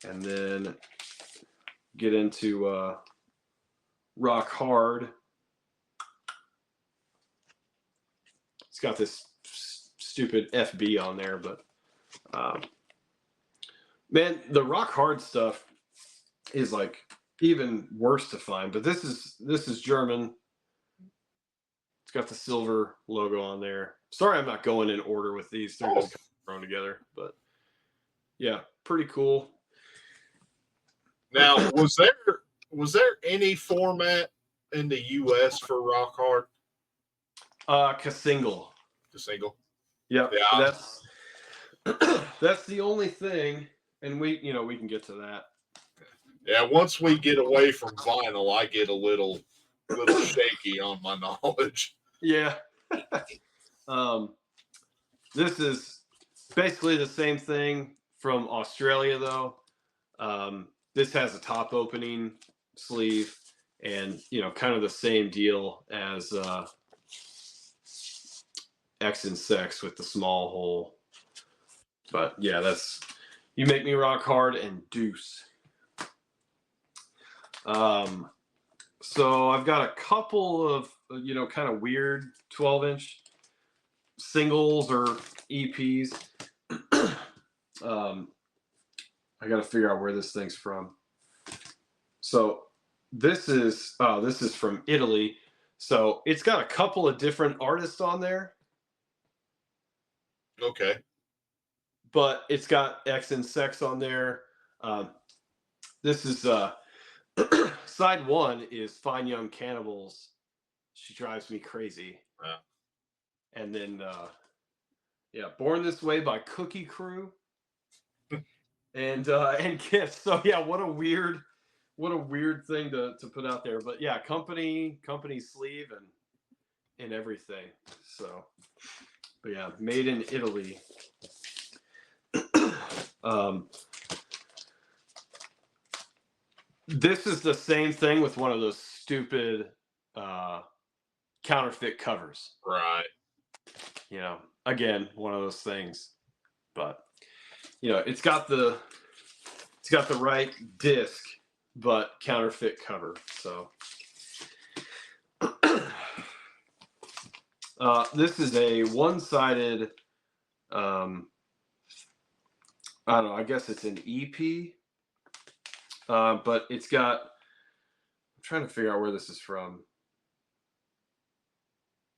And then get into Rock Hard. It's got this stupid FB on there, but man, the Rock Hard stuff is like even worse to find. But this is German. It's got the silver logo on there. Sorry, I'm not going in order with these. They're just kind of thrown together, but yeah, pretty cool. Now, was there any format in the U.S. for Rock Hard? Single. The single. Yeah. That's the only thing, and we can get to that. Yeah, once we get away from vinyl, I get a little shaky on my knowledge. Yeah. This is basically the same thing from Australia, though. This has a top opening sleeve and, kind of the same deal as XNSX with the small hole. But yeah, that's You Make Me Rock Hard and Deuce. So I've got a couple of, kind of weird 12-inch singles or EPs. I got to figure out where this thing's from. So this is from Italy. So it's got a couple of different artists on there. Okay. But it's got X and Sex on there. This is side one is Fine Young Cannibals. She Drives Me Crazy. Wow. And then Born This Way by Cookie Crew. and Kiss. So yeah, what a weird thing to put out there. But yeah, company sleeve and everything. So but yeah, made in Italy. This is the same thing with one of those stupid counterfeit covers. Right. You know, again, one of those things. But you know, it's got the right disc, but counterfeit cover. So this is a one-sided. I don't know. I guess it's an EP, but it's got. I'm trying to figure out where this is from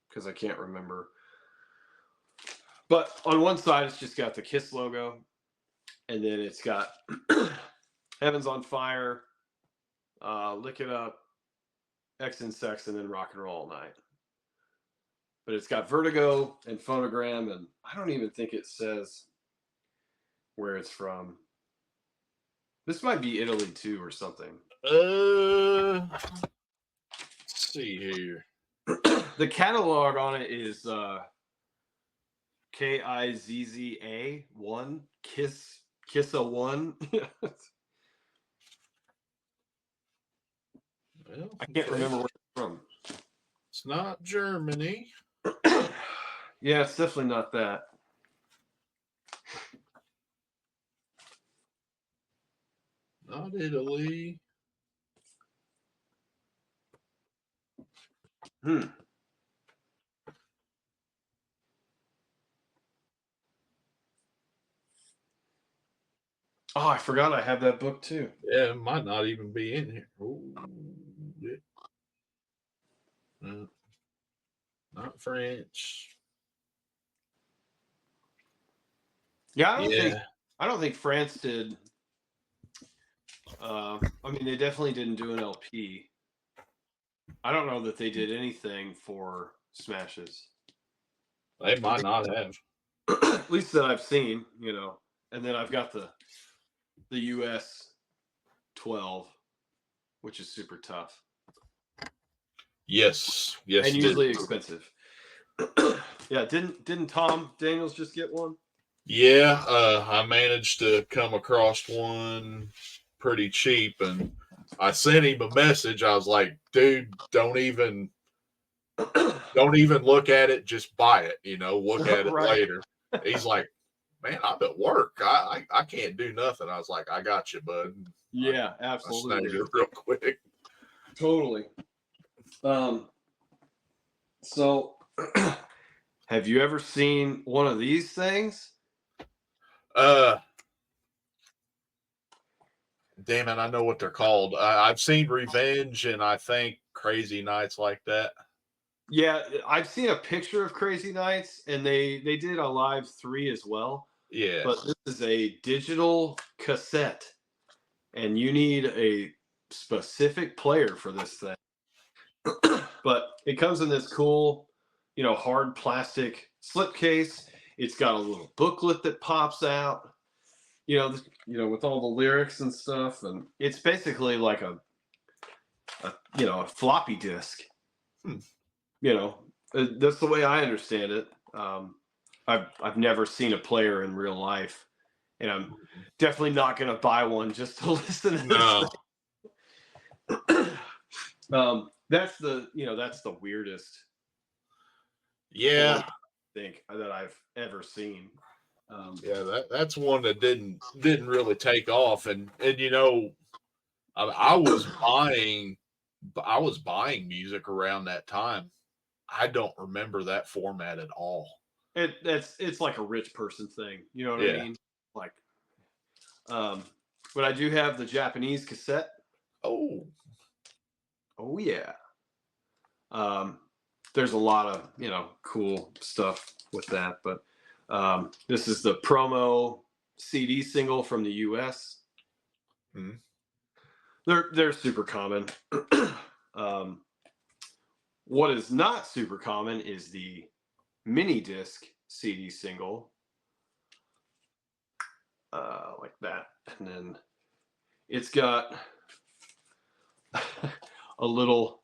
because I can't remember. But on one side, it's just got the Kiss logo, and then it's got Heaven's on Fire, Lick It Up, X and Sex, and then Rock and Roll All Night. But it's got Vertigo and Phonogram, and I don't even think it says where it's from. This might be Italy too or something. Let's see here. The catalog on it is KIZZA1 Kissa 1. Well, I can't remember where it's from. It's not Germany. Yeah, it's definitely not that. Not Italy. Oh, I forgot I have that book too. Yeah, it might not even be in here. Ooh, yeah. Not French. Yeah, I don't think France did. I mean, they definitely didn't do an LP. I don't know that they did anything for Smashes. They might not have. At least that I've seen, you know. And then I've got the US 12, which is super tough. Yes, and usually expensive. Yeah, didn't Tom Daniels just get one? Yeah, I managed to come across one pretty cheap, and I sent him a message. I was like, "Dude, don't even look at it. Just buy it. You know, look at it Right. later." He's like, "Man, I'm at work. I can't do nothing." I was like, "I got you, bud." Yeah, I absolutely. snagged it real quick. Totally. So, have you ever seen one of these things? Damn it, I know what they're called. I've seen Revenge and I think Crazy Nights like that. Yeah, I've seen a picture of Crazy Nights, and they did a live 3 as well. Yeah. But this is a digital cassette, and you need a specific player for this thing. But it comes in this cool, you know, hard plastic slipcase. It's got a little booklet that pops out, you know, with all the lyrics and stuff, and it's basically like a floppy disk. You know, that's the way I understand it. I've never seen a player in real life, and I'm definitely not going to buy one just to listen to this thing. That's the weirdest. Yeah. Thing that I've ever seen. Yeah, that's one that didn't really take off, and you know, I was buying music around that time. I don't remember that format at all. It's like a rich person thing. You know what I Yeah. mean? Like, but I do have the Japanese cassette. Oh. Oh yeah. There's a lot of cool stuff with that, but this is the promo CD single from the U.S. Hmm. They're super common. um, what is not super common is the mini disc CD single, like that, and then it's got a little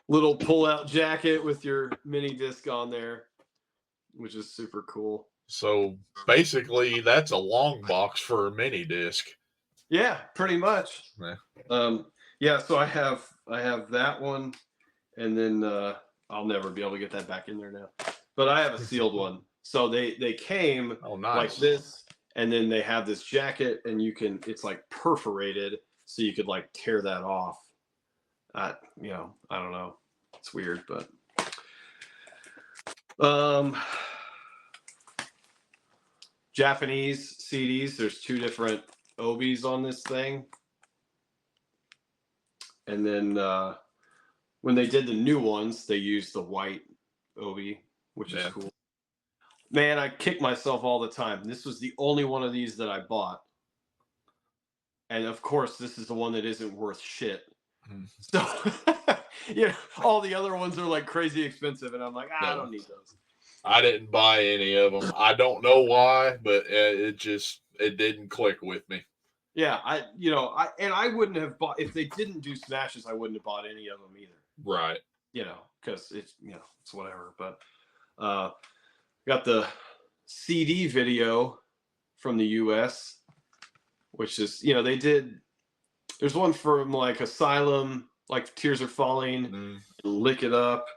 pull-out jacket with your mini disc on there, which is super cool. So basically, that's a long box for a mini disc. Yeah, pretty much. Yeah. Yeah. So I have that one, and then I'll never be able to get that back in there now. But I have a sealed one. So they came like this, and then they have this jacket, and it's like perforated, so you could like tear that off. I don't know. It's weird, but Japanese CDs. There's 2 different Obies on this thing, and then when they did the new ones, they used the white Obi, which is cool. Man, I kick myself all the time. This was the only one of these that I bought, and of course, this is the one that isn't worth shit. So, all the other ones are like crazy expensive, and I'm like, I don't need those. I didn't buy any of them. I don't know why, but it didn't click with me. Yeah, I wouldn't have bought if they didn't do Smashes. I wouldn't have bought any of them either. Right. Because it's it's whatever. But got the CD video from the U.S., which is they did. There's one from like Asylum, like Tears Are Falling, Lick It Up.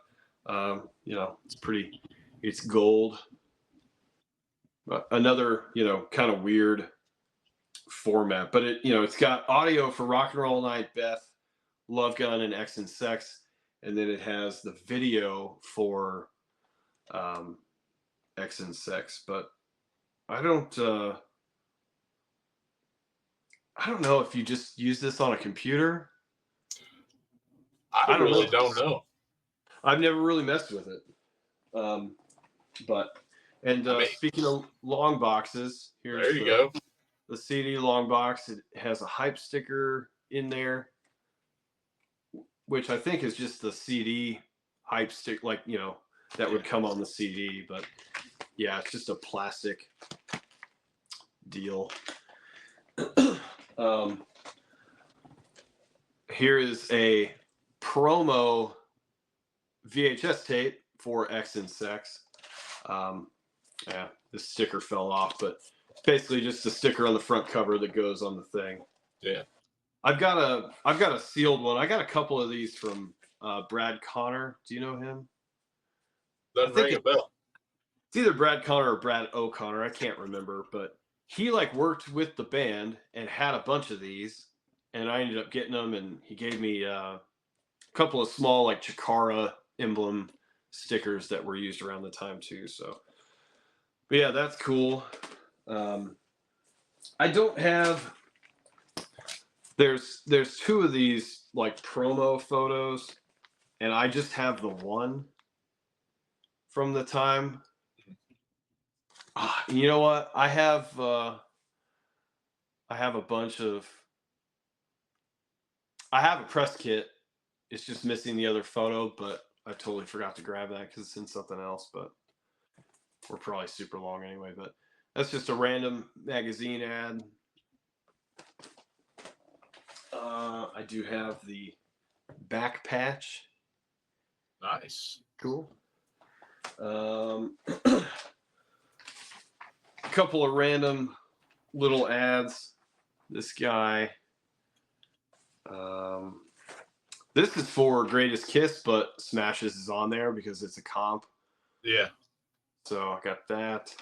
It's pretty. It's gold. Another kind of weird format, but it's got audio for Rock and Roll Night, Beth, Love Gun, and X and Sex, and then it has the video for X and Sex. But I don't know if you just use this on a computer. I really don't know. I've never really messed with it. Speaking of long boxes, here's go. The CD long box. It has a hype sticker in there, which I think is just the CD hype stick, like that would come on the CD. But yeah, it's just a plastic deal. Here is a promo VHS tape for X and Sex. Yeah, the sticker fell off, but basically just a sticker on the front cover that goes on the thing. Yeah. I've got a sealed one. I got a couple of these from Brad Connor. Do you know him? Doesn't ring a bell. It's either Brad Connor or Brad O'Connor. I can't remember, but he like worked with the band and had a bunch of these, and I ended up getting them, and he gave me a couple of small like Chikara emblem stickers that were used around the time too. So, but yeah, that's cool. I don't have. There's 2 of these like promo photos, and I just have the one from the time. You know what? I have a bunch of. I have a press kit. It's just missing the other photo, but I totally forgot to grab that because it's in something else. But we're probably super long anyway. But that's just a random magazine ad. I do have the back patch. Nice. Cool. A couple of random little ads. This guy. This is for Greatest Kiss, but Smashes is on there because it's a comp. Yeah. So I got that.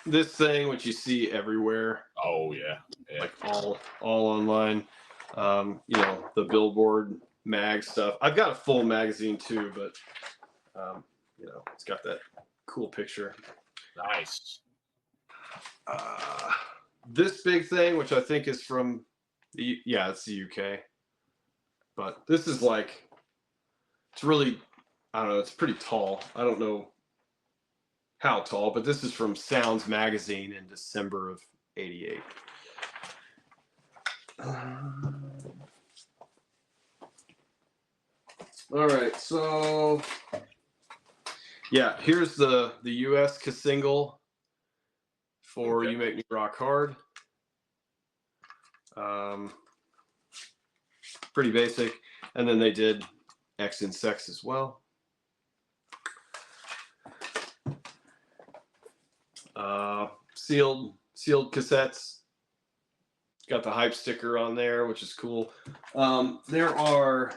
This thing, which you see everywhere. Oh yeah. Like all online. The Billboard mag stuff. I've got a full magazine too, but you know, it's got that cool picture. Nice. This big thing, which I think is from it's the UK, but this is like, it's really, I don't know, it's pretty tall. I don't know how tall, but this is from Sounds Magazine in December of '88. All right, so yeah, here's the US single for You Make Me Rock Hard. Pretty basic, and then they did X and Sex as well. Sealed cassettes. Got the hype sticker on there, which is cool. There are,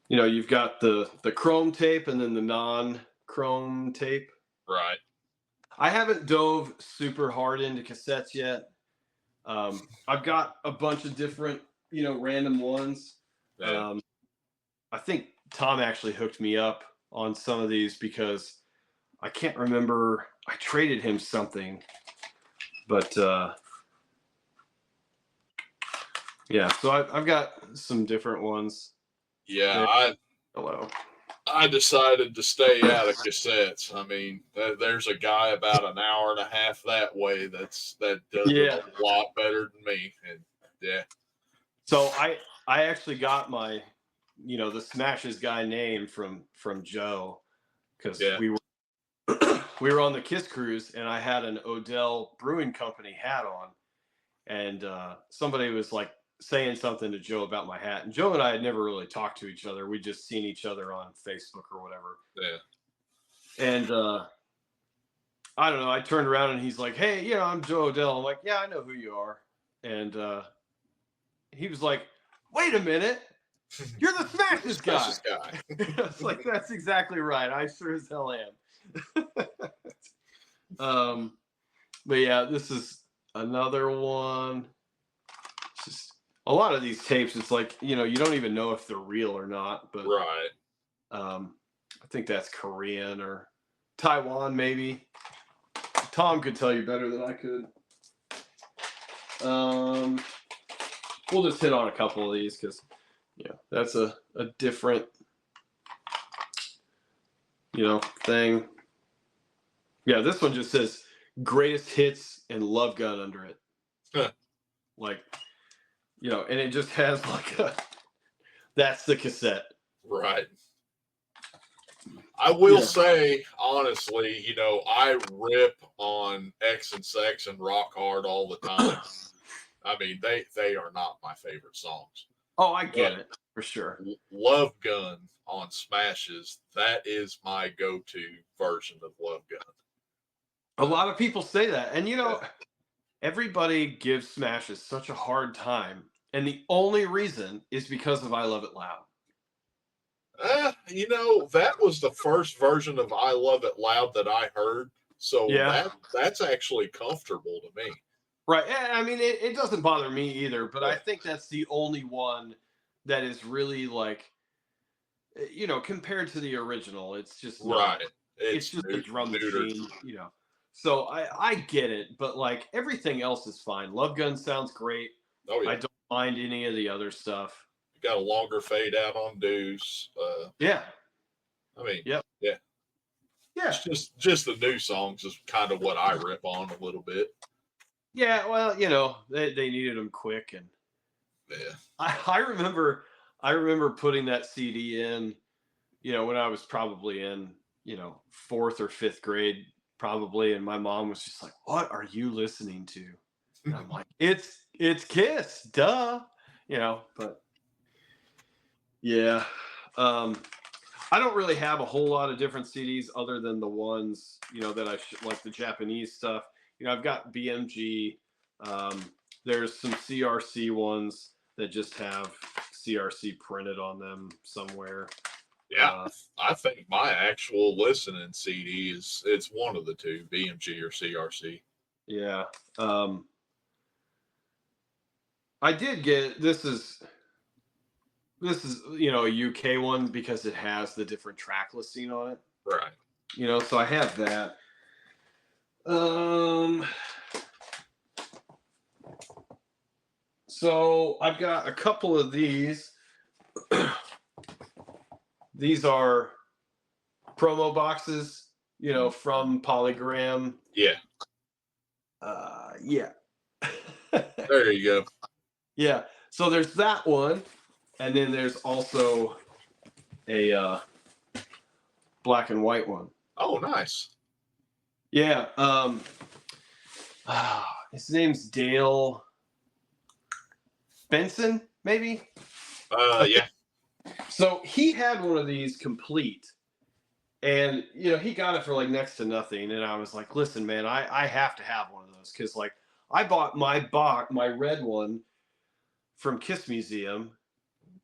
you know, you've got the chrome tape and then the non-chrome tape. Right. I haven't dove super hard into cassettes yet. I've got a bunch of different, you know, random ones. Yeah. I think Tom actually hooked me up on some of these because I can't remember. I traded him something, but yeah. So I've got some different ones. Yeah, Hello. I decided to stay out of cassettes. I mean, there's a guy about an hour and a half that way that does it a lot better than me, and yeah. So I actually got my, you know, the Smashes guy name from Joe, because we were on the Kiss cruise and I had an Odell Brewing Company hat on, and somebody was like saying something to Joe about my hat, and Joe and I had never really talked to each other. We'd just seen each other on Facebook or whatever. Yeah. And I don't know. I turned around and he's like, "Hey, you know, I'm Joe Odell." I'm like, "Yeah, I know who you are." And he was like, "Wait a minute, you're the Smashes guy." I was like, "That's exactly right. I sure as hell am." But yeah, this is another one. It's just a lot of these tapes. It's like, you know, you don't even know if they're real or not. But right. I think that's Korean or Taiwan, maybe. Tom could tell you better than I could. We'll just hit on a couple of these because, yeah, that's a different, you know, thing. Yeah, this one just says greatest hits and Love Gun under it. Huh. Like, you know, and it just has like that's the cassette. Right. I will say, honestly, you know, I rip on X and Sex and Rock Hard all the time. I mean, they are not my favorite songs. Oh, I get it, for sure. Love Gun on Smashes, that is my go-to version of Love Gun. A lot of people say that. And, you know, everybody gives Smashes such a hard time. And the only reason is because of I Love It Loud. You know, that was the first version of I Love It Loud that I heard. So that's actually comfortable to me. Right. I mean, it doesn't bother me either, but I think that's the only one that is really like, you know, compared to the original, it's just not. Right. It's just a drum machine, you know. So I get it, but like everything else is fine. Love Gun sounds great. Oh, yeah. I don't mind any of the other stuff. You got a longer fade out on Deuce. Yeah. I mean, yeah. It's just the new songs is kind of what I rip on a little bit. Yeah, well, you know, they needed them quick, and I remember putting that CD in, you know, when I was probably in, you know, 4th or 5th grade, probably, and my mom was just like, "What are you listening to?" And I'm like, "It's Kiss, duh," you know. But yeah, I don't really have a whole lot of different CDs other than the ones, you know, that I like the Japanese stuff. You know, I've got BMG. There's some CRC ones that just have CRC printed on them somewhere. Yeah, I think my actual listening CD it's one of the two, BMG or CRC. Yeah. I did get, this is this is, you know, a UK one because it has the different track listing on it. Right. You know, so I have that. Um, so I've got a couple of these. These are promo boxes, you know, from Polygram. Yeah. Yeah. There you go. Yeah. So there's that one, and then there's also a black and white one. Oh, nice. Yeah. His name's Dale Benson, maybe. Yeah. So he had one of these complete, and you know he got it for like next to nothing. And I was like, "Listen, man, I have to have one of those because like I bought my red one from Kiss Museum,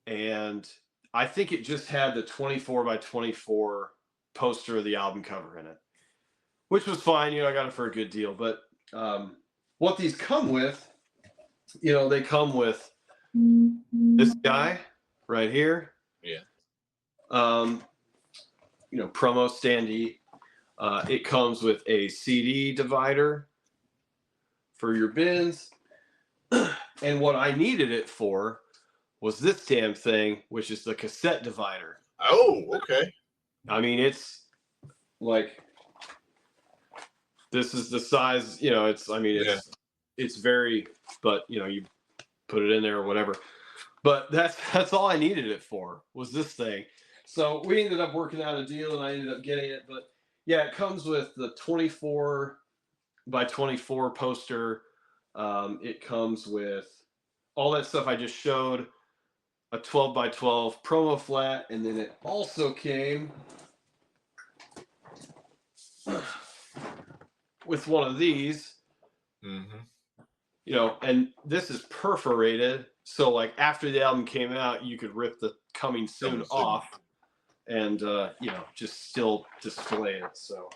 and I think it just had the 24 by 24 poster of the album cover in it, which was fine. You know, I got it for a good deal. But what these come with, you know, they come with this guy right here. Yeah. You know, promo standee. It comes with a CD divider for your bins. And what I needed it for was this damn thing, which is the cassette divider. Oh, okay. I mean, it's like, this is the size, you know, it's very, but you know, you put it in there or whatever. But that's all I needed it for, was this thing. So we ended up working out a deal and I ended up getting it. But yeah, it comes with the 24 by 24 poster. It comes with all that stuff I just showed, a 12 by 12 promo flat, and then it also came with one of these. Mm-hmm. You know, and this is perforated, so like after the album came out, you could rip the coming soon off and you know, just still display it. So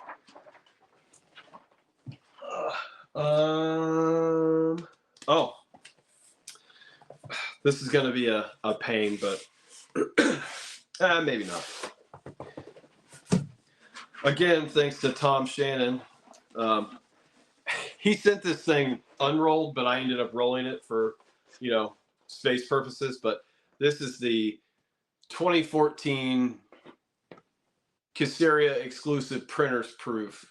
oh, this is gonna be a pain, but maybe not. Again, thanks to Tom Shannon. He sent this thing unrolled, but I ended up rolling it for, you know, space purposes. But this is the 2014 Kisseria exclusive printer's proof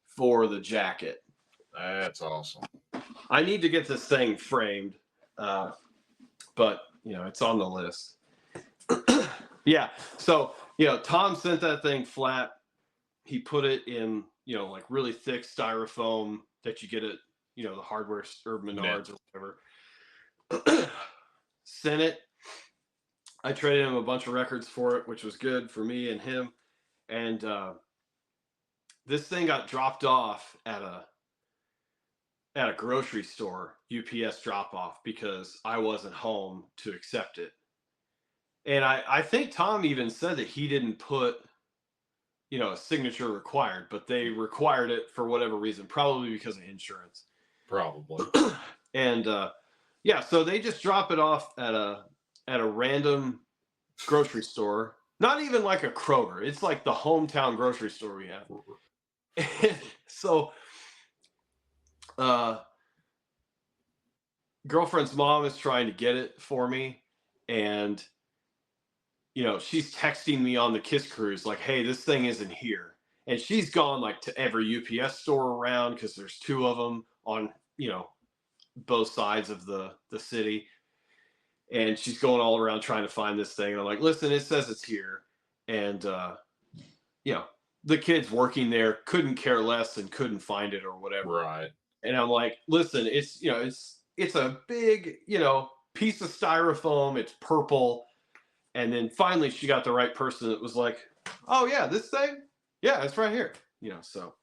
for the jacket. That's awesome. I need to get this thing framed, but you know, it's on the list. Yeah, so you know, Tom sent that thing flat. He put it in, you know, like really thick styrofoam that you get at, you know, the hardware or Menards or whatever. Sent it. I traded him a bunch of records for it, which was good for me and him. And this thing got dropped off at a grocery store, UPS drop off, because I wasn't home to accept it. And I think Tom even said that he didn't put, you know, a signature required, but they required it for whatever reason, probably because of insurance. Probably. And yeah, so they just drop it off at a random grocery store. Not even like a Kroger. It's like the hometown grocery store we have. And so girlfriend's mom is trying to get it for me, and you know, she's texting me on the Kiss cruise like, hey, this thing isn't here. And she's gone like to every UPS store around, because there's two of them on, you know, both sides of the city. And she's going all around trying to find this thing. And I'm like, listen, it says it's here. And you know, the kids working there couldn't care less and couldn't find it or whatever. Right. And I'm like, listen, it's, you know, it's a big, you know, piece of styrofoam. It's purple. And then finally she got the right person that was like, oh yeah, this thing? Yeah, it's right here. You know, so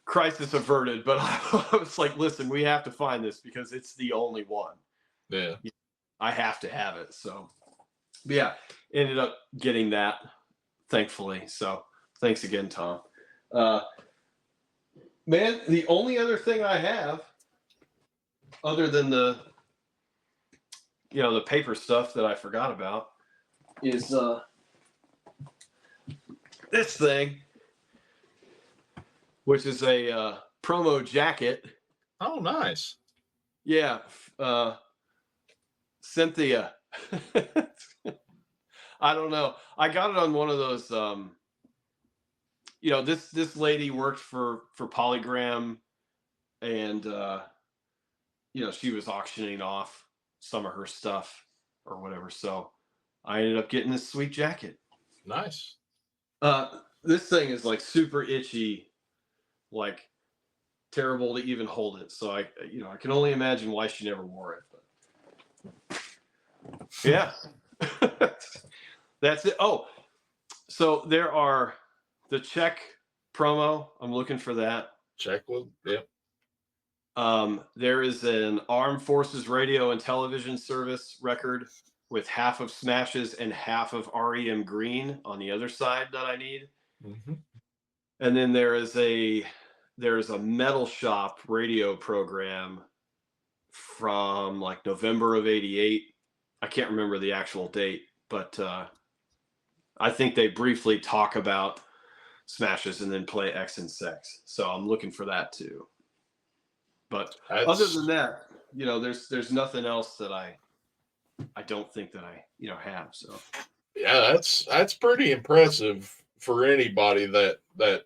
crisis averted. But I was like, listen, we have to find this because it's the only one. Yeah. I have to have it. So yeah, ended up getting that, thankfully. So thanks again, Tom. Man, the only other thing I have, other than the, you know, the paper stuff that I forgot about, is this thing, which is a promo jacket. Oh, nice. Yeah, Cynthia. I don't know. I got it on one of those. This lady worked for Polygram, and she was auctioning off some of her stuff or whatever. So I ended up getting this sweet jacket. Nice. This thing is like super itchy, like terrible to even hold it. So I can only imagine why she never wore it. But yeah, that's it. Oh, so there are the Czech promo. I'm looking for that. Czech with, yep. There is an Armed Forces Radio and Television Service record with half of Smashes and half of REM Green on the other side that I need. Mm-hmm. And then there's a Metal Shop radio program from like November of '88. I can't remember the actual date, but I think they briefly talk about Smashes and then play X and Sex. So I'm looking for that too. But other than that, there's nothing else that I don't think that I have. So yeah, that's pretty impressive for anybody that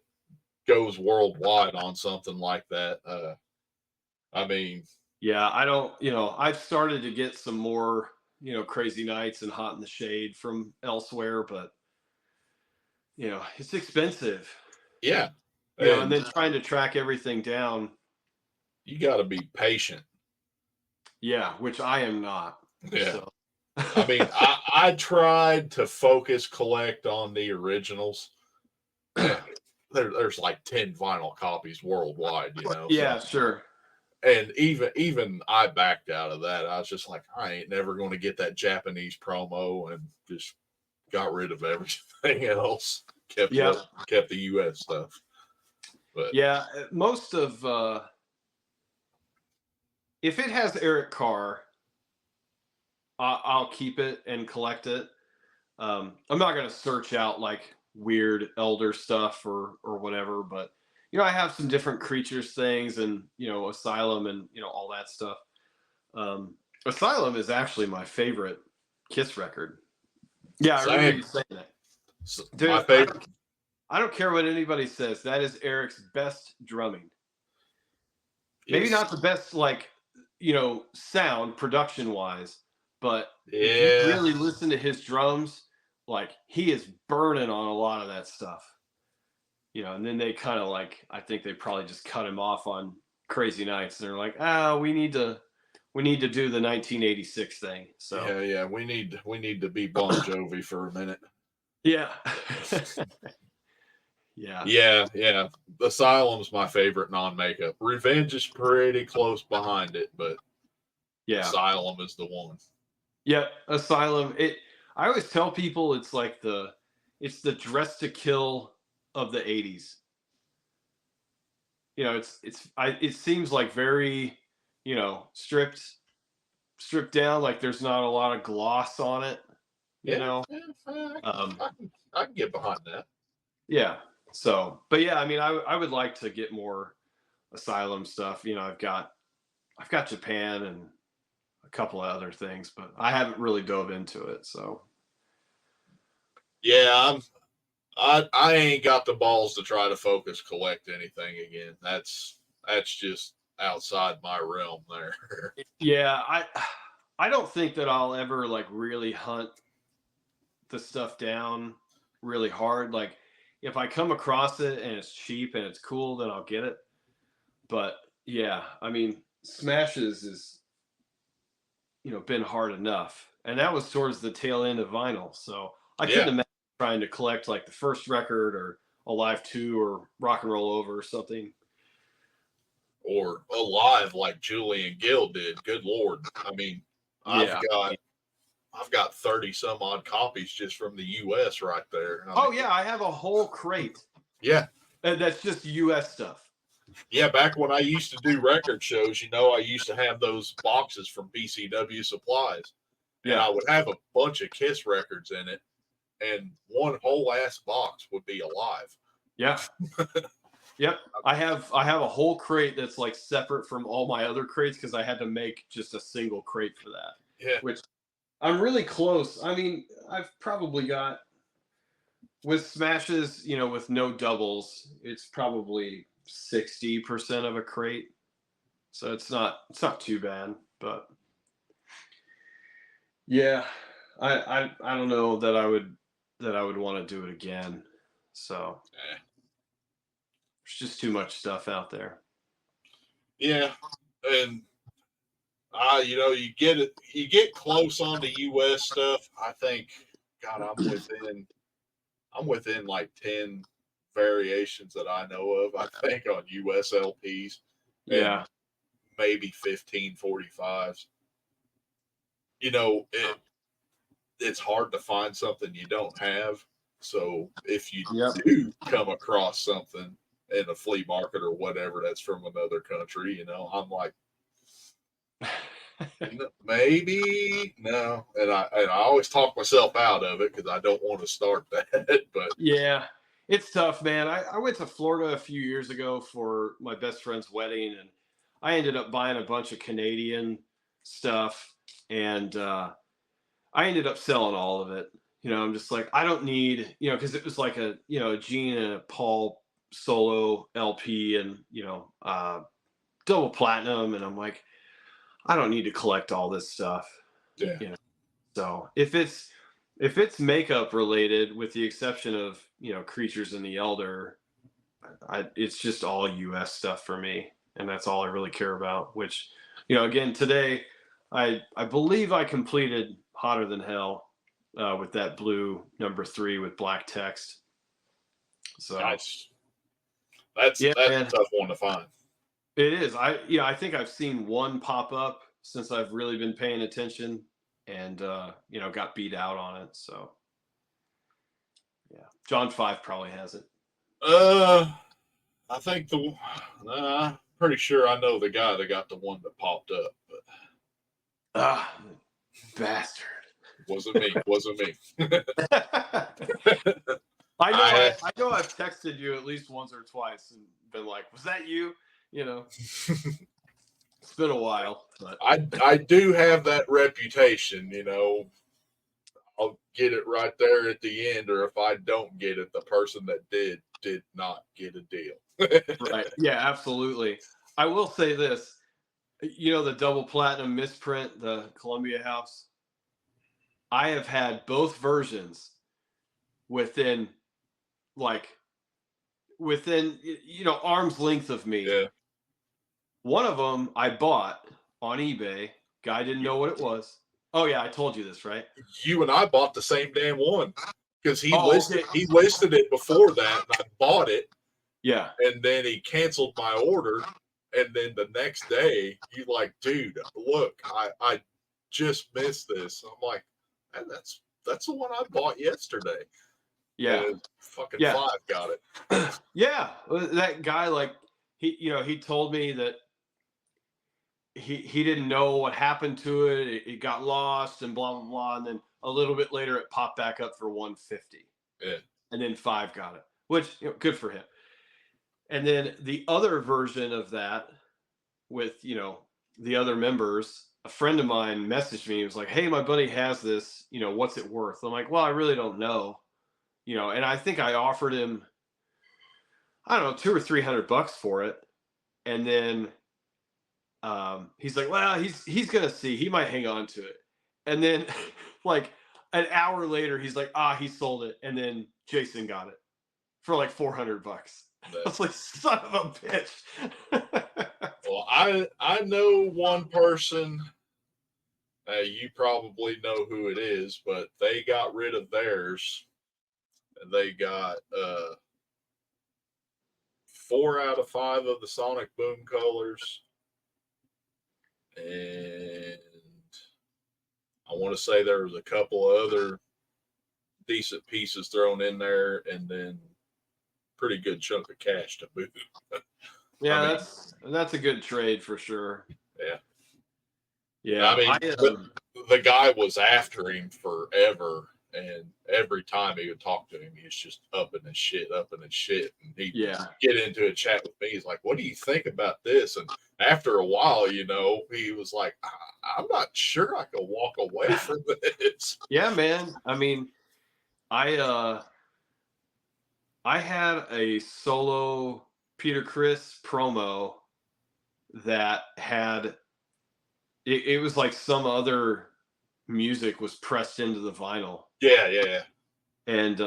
goes worldwide on something like that. I mean, yeah, I don't. I've started to get some more Crazy Nights and Hot in the Shade from elsewhere, but it's expensive. Yeah, and then trying to track everything down. You got to be patient. Yeah, which I am not. Yeah. So. I mean, I tried to focus collect on the originals. There's like 10 vinyl copies worldwide, Yeah, so. Sure. And even I backed out of that. I was just like, I ain't never going to get that Japanese promo, and just got rid of everything else. Kept the US stuff. But yeah, most of if it has Eric Carr, I'll keep it and collect it. I'm not going to search out like weird Elder stuff or whatever, but I have some different Creatures things and Asylum and all that stuff. Asylum is actually my favorite Kiss record. Yeah, I remember you saying that. Dude, my favorite. I don't care what anybody says. That is Eric's best drumming. Yes. Maybe not the best sound production wise, but if you really listen to his drums, like he is burning on a lot of that stuff. And then they kind of I think they probably just cut him off on Crazy Nights. And they're like, we need to do the 1986 thing. So yeah, we need to be Bon Jovi for a minute. Yeah. Yeah. Asylum's my favorite non-makeup. Revenge is pretty close behind it, but Asylum is the one. Yeah, Asylum. I always tell people it's like it's the Dress to Kill of the 80s. It seems like very, stripped down, like there's not a lot of gloss on it. I can get behind that. Yeah. So, but yeah, I mean, I would like to get more Asylum stuff. I've got Japan and a couple of other things, but I haven't really dove into it. So, yeah, I ain't got the balls to try to focus collect anything again. That's just outside my realm there. Yeah, I don't think that I'll ever really hunt the stuff down really hard. Like if I come across it and it's cheap and it's cool, then I'll get it. But yeah, I mean, Smashes is been hard enough, and that was towards the tail end of vinyl. So I couldn't imagine trying to collect like the first record or Alive 2 or Rock and Roll Over or something. Or Alive like Julian Gill did. Good Lord. I mean, I've got 30 some odd copies just from the US right there. I have a whole crate. Yeah. And that's just US stuff. Yeah, back when I used to do record shows, I used to have those boxes from BCW Supplies. and I would have a bunch of Kiss records in it, and one whole ass box would be alive. Yeah. Yep. I have a whole crate that's like separate from all my other crates because I had to make just a single crate for that. Yeah. Which I'm really close. I mean, I've probably got, with smashes, you know, with no doubles, it's probably 60% of a crate. So it's not too bad, but yeah, I don't know that I would want to do it again. So there's just too much stuff out there. Yeah, and you get close on the U.S. stuff. I think, God, I'm within like 10 variations that I know of. I think on U.S. LPs, Yeah, and maybe 15 45s. You know, it's hard to find something you don't have. So if you do come across something in a flea market or whatever that's from another country, I'm like, maybe no, and I always talk myself out of it because I don't want to start that. But yeah, it's tough, man. I went to Florida a few years ago for my best friend's wedding, and I ended up buying a bunch of Canadian stuff, and I ended up selling all of it. You know, I'm just like, I don't need, you know, because it was like a Gene and a Paul solo LP, and double platinum, and I'm like, I don't need to collect all this stuff. yeah, You know, so if it's makeup related, with the exception of Creatures in the Elder, it's just all U.S. stuff for me, and that's all I really care about. Which, again, today, I believe I completed Hotter Than Hell with that blue #3 with black text. So nice. That's yeah, a man, tough one to find. it is. I think I've seen one pop up since I've really been paying attention, and got beat out on it. So yeah, John 5 probably has it. I think pretty sure I know the guy that got the one that popped up, but Bastard. wasn't me. I know I've texted you at least once or twice and been like, was that you? It's been a while, but I do have that reputation, I'll get it right there at the end, or if I don't get it, the person that did not get a deal. right. Yeah, absolutely. I will say this, the double platinum misprint, the Columbia House, I have had both versions within arm's length of me. Yeah. One of them I bought on eBay. Guy didn't know what it was. Oh yeah, I told you this, right? You and I bought the same damn one because he Okay. listed it before that, and I bought it. Yeah. And then he canceled my order, and then the next day you like, dude, look, I just missed this. I'm like, and that's the one I bought yesterday. Yeah. And fucking Yeah. 5 got it. Yeah, that guy, like, he told me that he didn't know what happened to it. It got lost and blah blah blah, and then a little bit later it popped back up for 150. Yeah. And then 5 got it, which good for him. And then the other version of that, with the other members, a friend of mine messaged me. He was like, "Hey, my buddy has this. What's it worth?" I'm like, "Well, I really don't know." And I think I offered him, I don't know, $200 or $300 for it. And then he's like, well, he's gonna see. He might hang on to it. And then like an hour later, he's like, he sold it. And then Jason got it for like $400. I was like, son of a bitch. Well, I know one person. You probably know who it is, but they got rid of theirs. And they got 4 out of 5 of the Sonic Boom colors. And I want to say there was a couple of other decent pieces thrown in there, and then pretty good chunk of cash to boot. Yeah, that's a good trade for sure. Yeah. Yeah. the guy was after him forever, and every time he would talk to him, he was just upping his shit, and he'd get into a chat with me. He's like, "What do you think about this?" And after a while, he was like, "I'm not sure I can walk away from this." Yeah, man. I mean, I had a solo Peter Criss promo that had it was like some other music was pressed into the vinyl. Yeah. And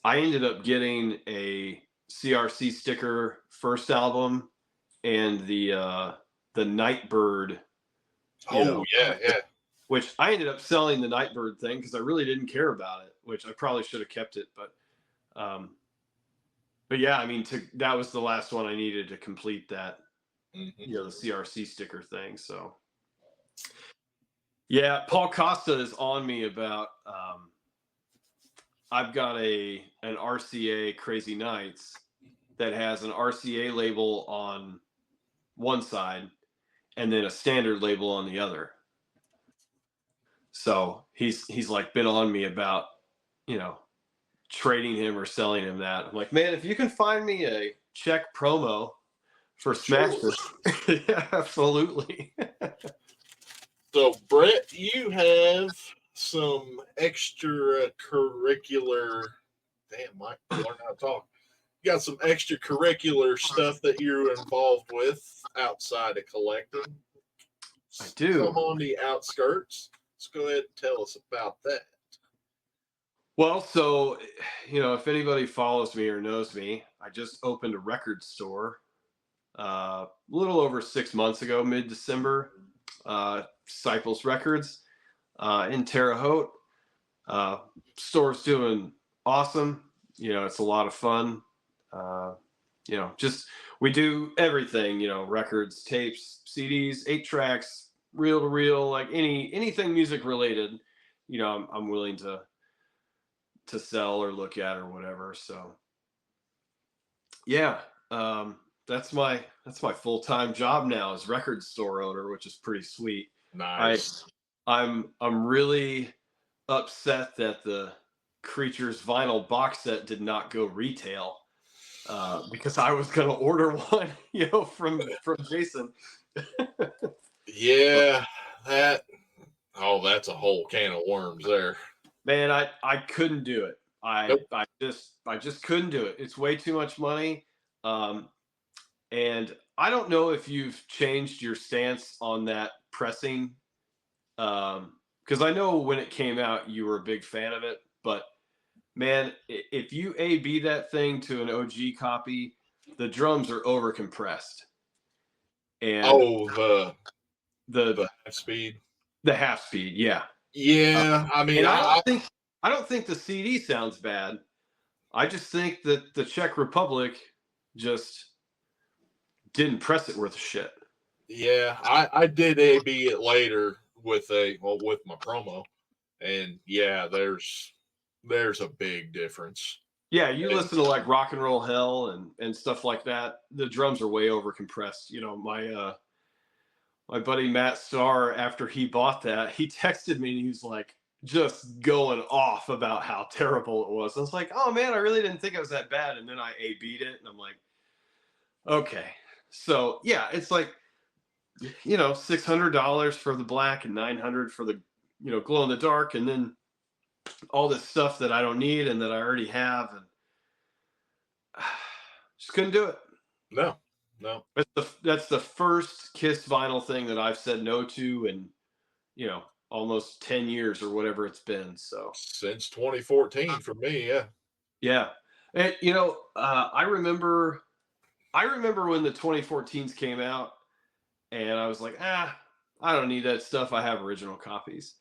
I ended up getting a CRC sticker first album and the Nightbird. Yeah. Which I ended up selling the Nightbird thing because I really didn't care about it, which I probably should have kept it. But yeah, I mean, that was the last one I needed to complete that, the CRC sticker thing. So yeah, Paul Costa is on me about, I've got an RCA Crazy Nights that has an RCA label on one side and then a standard label on the other. So he's like been on me about, trading him or selling him that. I'm like, man, if you can find me a Czech promo for Smash this, yeah, absolutely. So, Brett, you have some extracurricular. Damn, Mike, learn how to talk. You got some extracurricular stuff that you're involved with outside of collecting. I do. Some on the outskirts. Let's go ahead and tell us about that. Well, so, if anybody follows me or knows me, I just opened a record store a little over 6 months ago, mid-December, Siples Records in Terre Haute. Store's doing awesome. It's a lot of fun. Just we do everything, records, tapes, CDs, 8-tracks, reel to reel, like anything music related, I'm willing to sell or look at or whatever. So yeah, that's my full-time job now as record store owner, which is pretty sweet. Nice. I'm really upset that the Creatures vinyl box set did not go retail, because I was gonna order one, from Jason. Yeah, that's a whole can of worms there. Man, I couldn't do it. Nope. I just couldn't do it. It's way too much money. And I don't know if you've changed your stance on that pressing. Because I know when it came out, you were a big fan of it. But man, if you A/B that thing to an OG copy, the drums are over compressed. And the half speed. The half speed, yeah. Yeah, I mean, I don't think the CD sounds bad. I just think that the Czech Republic just didn't press it worth a shit. Yeah, I did A/B it later with my promo, and yeah, there's a big difference. Yeah, you listen to like Rock and Roll Hell and stuff like that. The drums are way over compressed. My buddy Matt Starr, after he bought that, he texted me and he was like just going off about how terrible it was. I was like, oh man, I really didn't think it was that bad. And then I A/B'd it and I'm like, okay. So yeah, it's like, $600 for the black and $900 for the, glow in the dark, and then all this stuff that I don't need and that I already have, and just couldn't do it. No. That's the first Kiss vinyl thing that I've said no to in, almost 10 years or whatever it's been. So since 2014 for me, yeah. Yeah. And I remember when the 2014s came out and I was like, I don't need that stuff. I have original copies.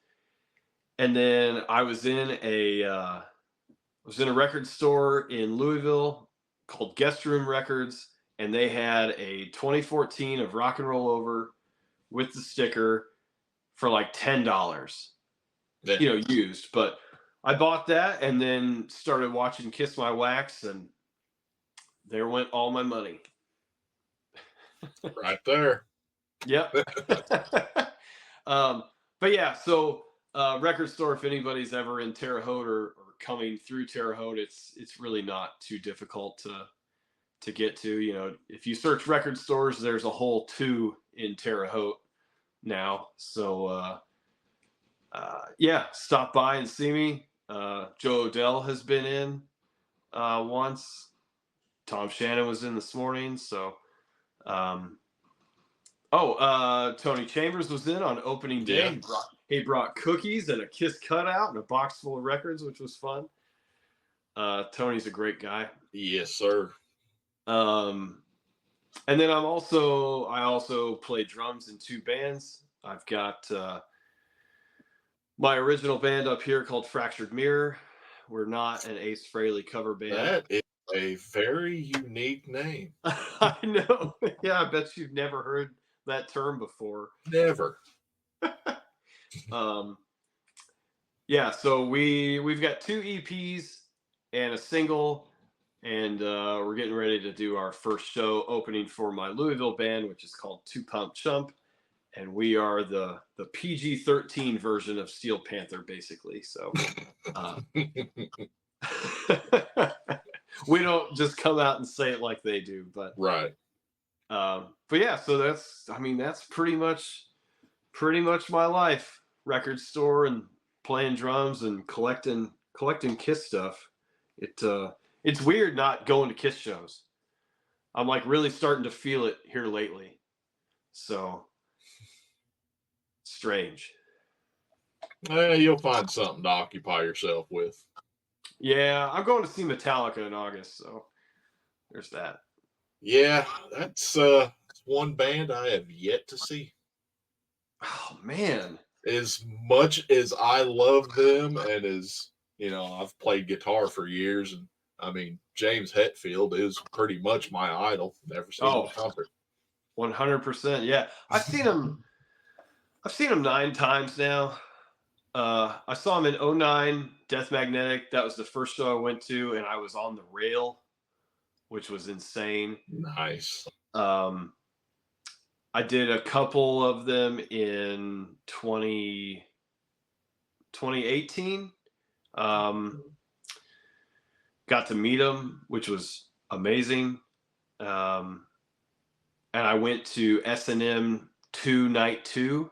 And then I was in a record store in Louisville called Guest Room Records, and they had a 2014 of Rock and Roll Over with the sticker for like $10. Yeah. Used. But I bought that and then started watching Kiss My Wax, and there went all my money. Right there. Yep. But but yeah, so record store, if anybody's ever in Terre Haute or coming through Terre Haute, it's really not too difficult to get to. You know, if you search record stores, there's a whole two in Terre Haute now. So yeah, stop by and see me. Joe Odell has been in once. Tom Shannon was in this morning. So Tony Chambers was in on opening day. Yeah. He brought cookies and a Kiss cutout and a box full of records, which was fun. Tony's a great guy. Yes, sir. And then I also play drums in two bands. I've got my original band up here called Fractured Mirror. We're not an Ace Frehley cover band. That is a very unique name. I know. Yeah, I bet you've never heard that term before. Never. Yeah, so we've got 2 EPs and a single, and we're getting ready to do our first show opening for my Louisville band, which is called Two Pump Chump, and we are the PG-13 version of Steel Panther, basically. So we don't just come out and say it like they do, but right. But yeah, so that's pretty much my life. Record store and playing drums and collecting Kiss stuff. It's weird not going to Kiss shows. I'm like really starting to feel it here lately. So strange. You'll find something to occupy yourself with. Yeah, I'm going to see Metallica in August, so there's that. Yeah, that's one band I have yet to see. Oh man. As much as I love them, and as you know, I've played guitar for years, and I mean, James Hetfield is pretty much my idol. Never seen him in concert. 100%. Yeah, I've seen him 9 times now. I saw him in 2009, Death Magnetic. That was the first show I went to, and I was on the rail, which was insane. Nice. I did a couple of them in 2018. Got to meet him, which was amazing. And I went to S&M 2 Night 2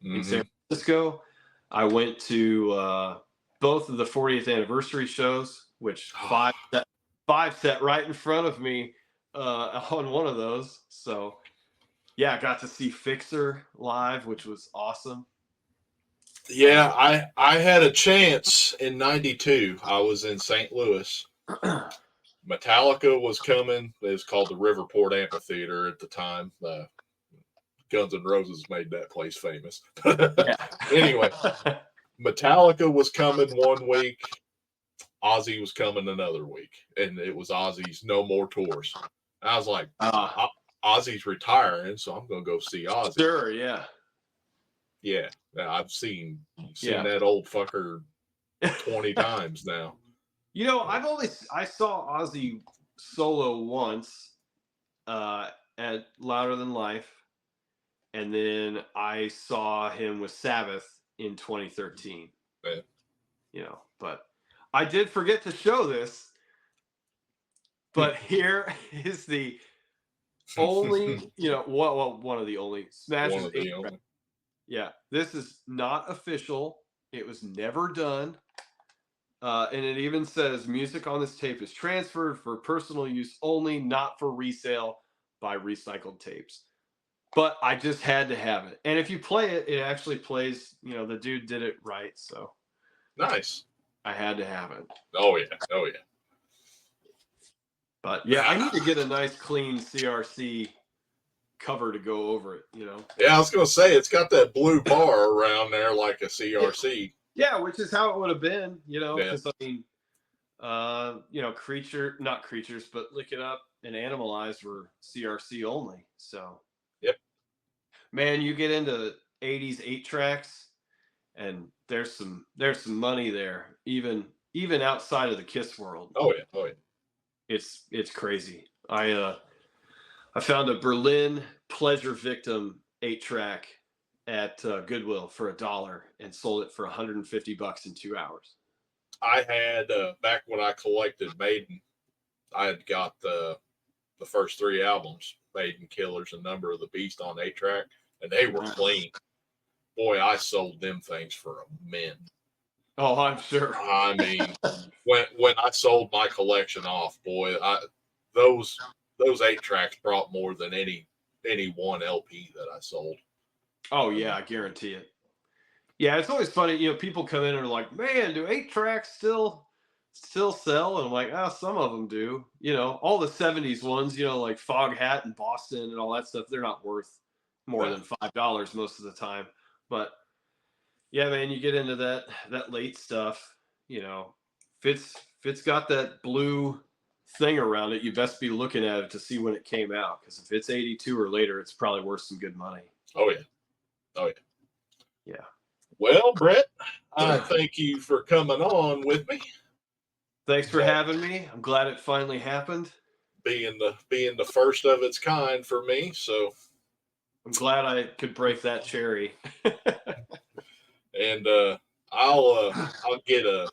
in San Francisco. I went to both of the 40th anniversary shows, which five sat right in front of me on one of those. So yeah, I got to see Fixer live, which was awesome. Yeah, I had a chance in '92. I was in St. Louis. Metallica was coming. It was called the Riverport Amphitheater at the time. Guns N' Roses made that place famous. Anyway, Metallica was coming one week. Ozzy was coming another week. And it was Ozzy's No More Tours. I was like, Ozzy's retiring, so I'm going to go see Ozzy. Sure, yeah. Yeah, I've seen that old fucker 20 times now. You know, I saw Ozzy solo once at Louder Than Life, and then I saw him with Sabbath in 2013. Yeah. You know, but I did forget to show this, but here is the only, one of the only Smashers 8-track. Yeah, this is not official. It was never done. And it even says music on this tape is transferred for personal use only, not for resale by recycled tapes. But I just had to have it. And if you play it, it actually plays, the dude did it right. So nice. I had to have it. Oh, yeah. But yeah, I need to get a nice clean CRC cover to go over it, Yeah, I was going to say, it's got that blue bar around there like a CRC. Yeah, which is how it would have been, because I mean, not creatures, but Lick It Up and Animalized were CRC only. So, yep. Man, you get into 80s 8-tracks, and there's some money there, even outside of the Kiss world. Oh yeah. It's crazy. I found a Berlin Pleasure Victim 8-track at Goodwill for $1 and sold it for $150 in 2 hours. I had back when I collected Maiden, I had got the first 3 albums, Maiden, Killers, and Number of the Beast on 8-track, and they were clean. Boy, I sold them things for a mint. Oh, I'm sure. I mean, when I sold my collection off, boy, those 8-tracks brought more than any one LP that I sold. Oh yeah, I guarantee it. Yeah, it's always funny. You know, people come in and are like, "Man, do 8-tracks still sell?" And I'm like, "Ah, some of them do." You know, all the '70s ones, you know, like Fog Hat and Boston and all that stuff, they're not worth more than $5 most of the time. But yeah, man, you get into that late stuff, you know, if it's got that blue thing around it, you best be looking at it to see when it came out, because if it's 82 or later, it's probably worth some good money. Oh yeah. Oh yeah. Yeah. Well, Brett, I thank you for coming on with me. Thanks for having me. I'm glad it finally happened. Being the first of its kind for me, so I'm glad I could break that cherry. And I'll get a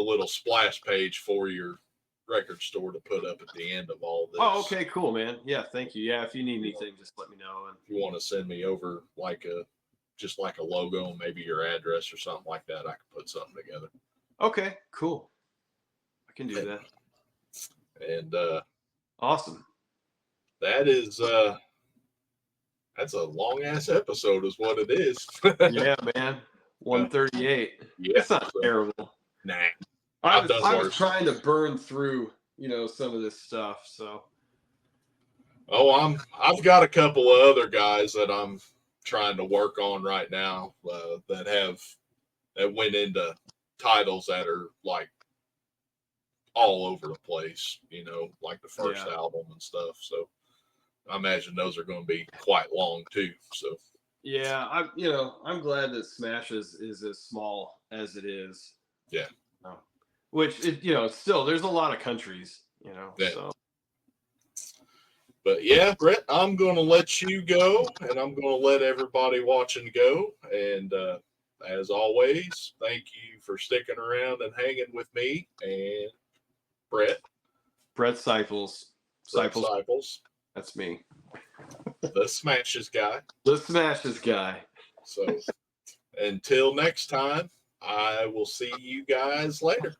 little splash page for your record store to put up at the end of all this. Oh, okay, cool, man. Yeah, thank you. Yeah, if you need anything, just let me know. And if you want to send me over just like a logo, maybe your address or something like that, I can put something together. Okay, cool. I can do that. And awesome. That is that's a long ass episode, is what it is. Yeah, man. 138. Yeah, it's not terrible. Nah, I was trying to burn through, you know, some of this stuff. So. Oh, I've got a couple of other guys that I'm trying to work on right now that went into titles that are like all over the place, you know, like the first album and stuff. So I imagine those are going to be quite long too. So yeah, I'm glad that Smash is as small as it is. Yeah. Which still there's a lot of countries, you know. Yeah. So. But yeah, Brett, I'm going to let you go, and I'm going to let everybody watching go. And as always, thank you for sticking around and hanging with me and Brett Siples. Siples. That's me. The Smashes guy. The Smashes guy. So until next time, I will see you guys later.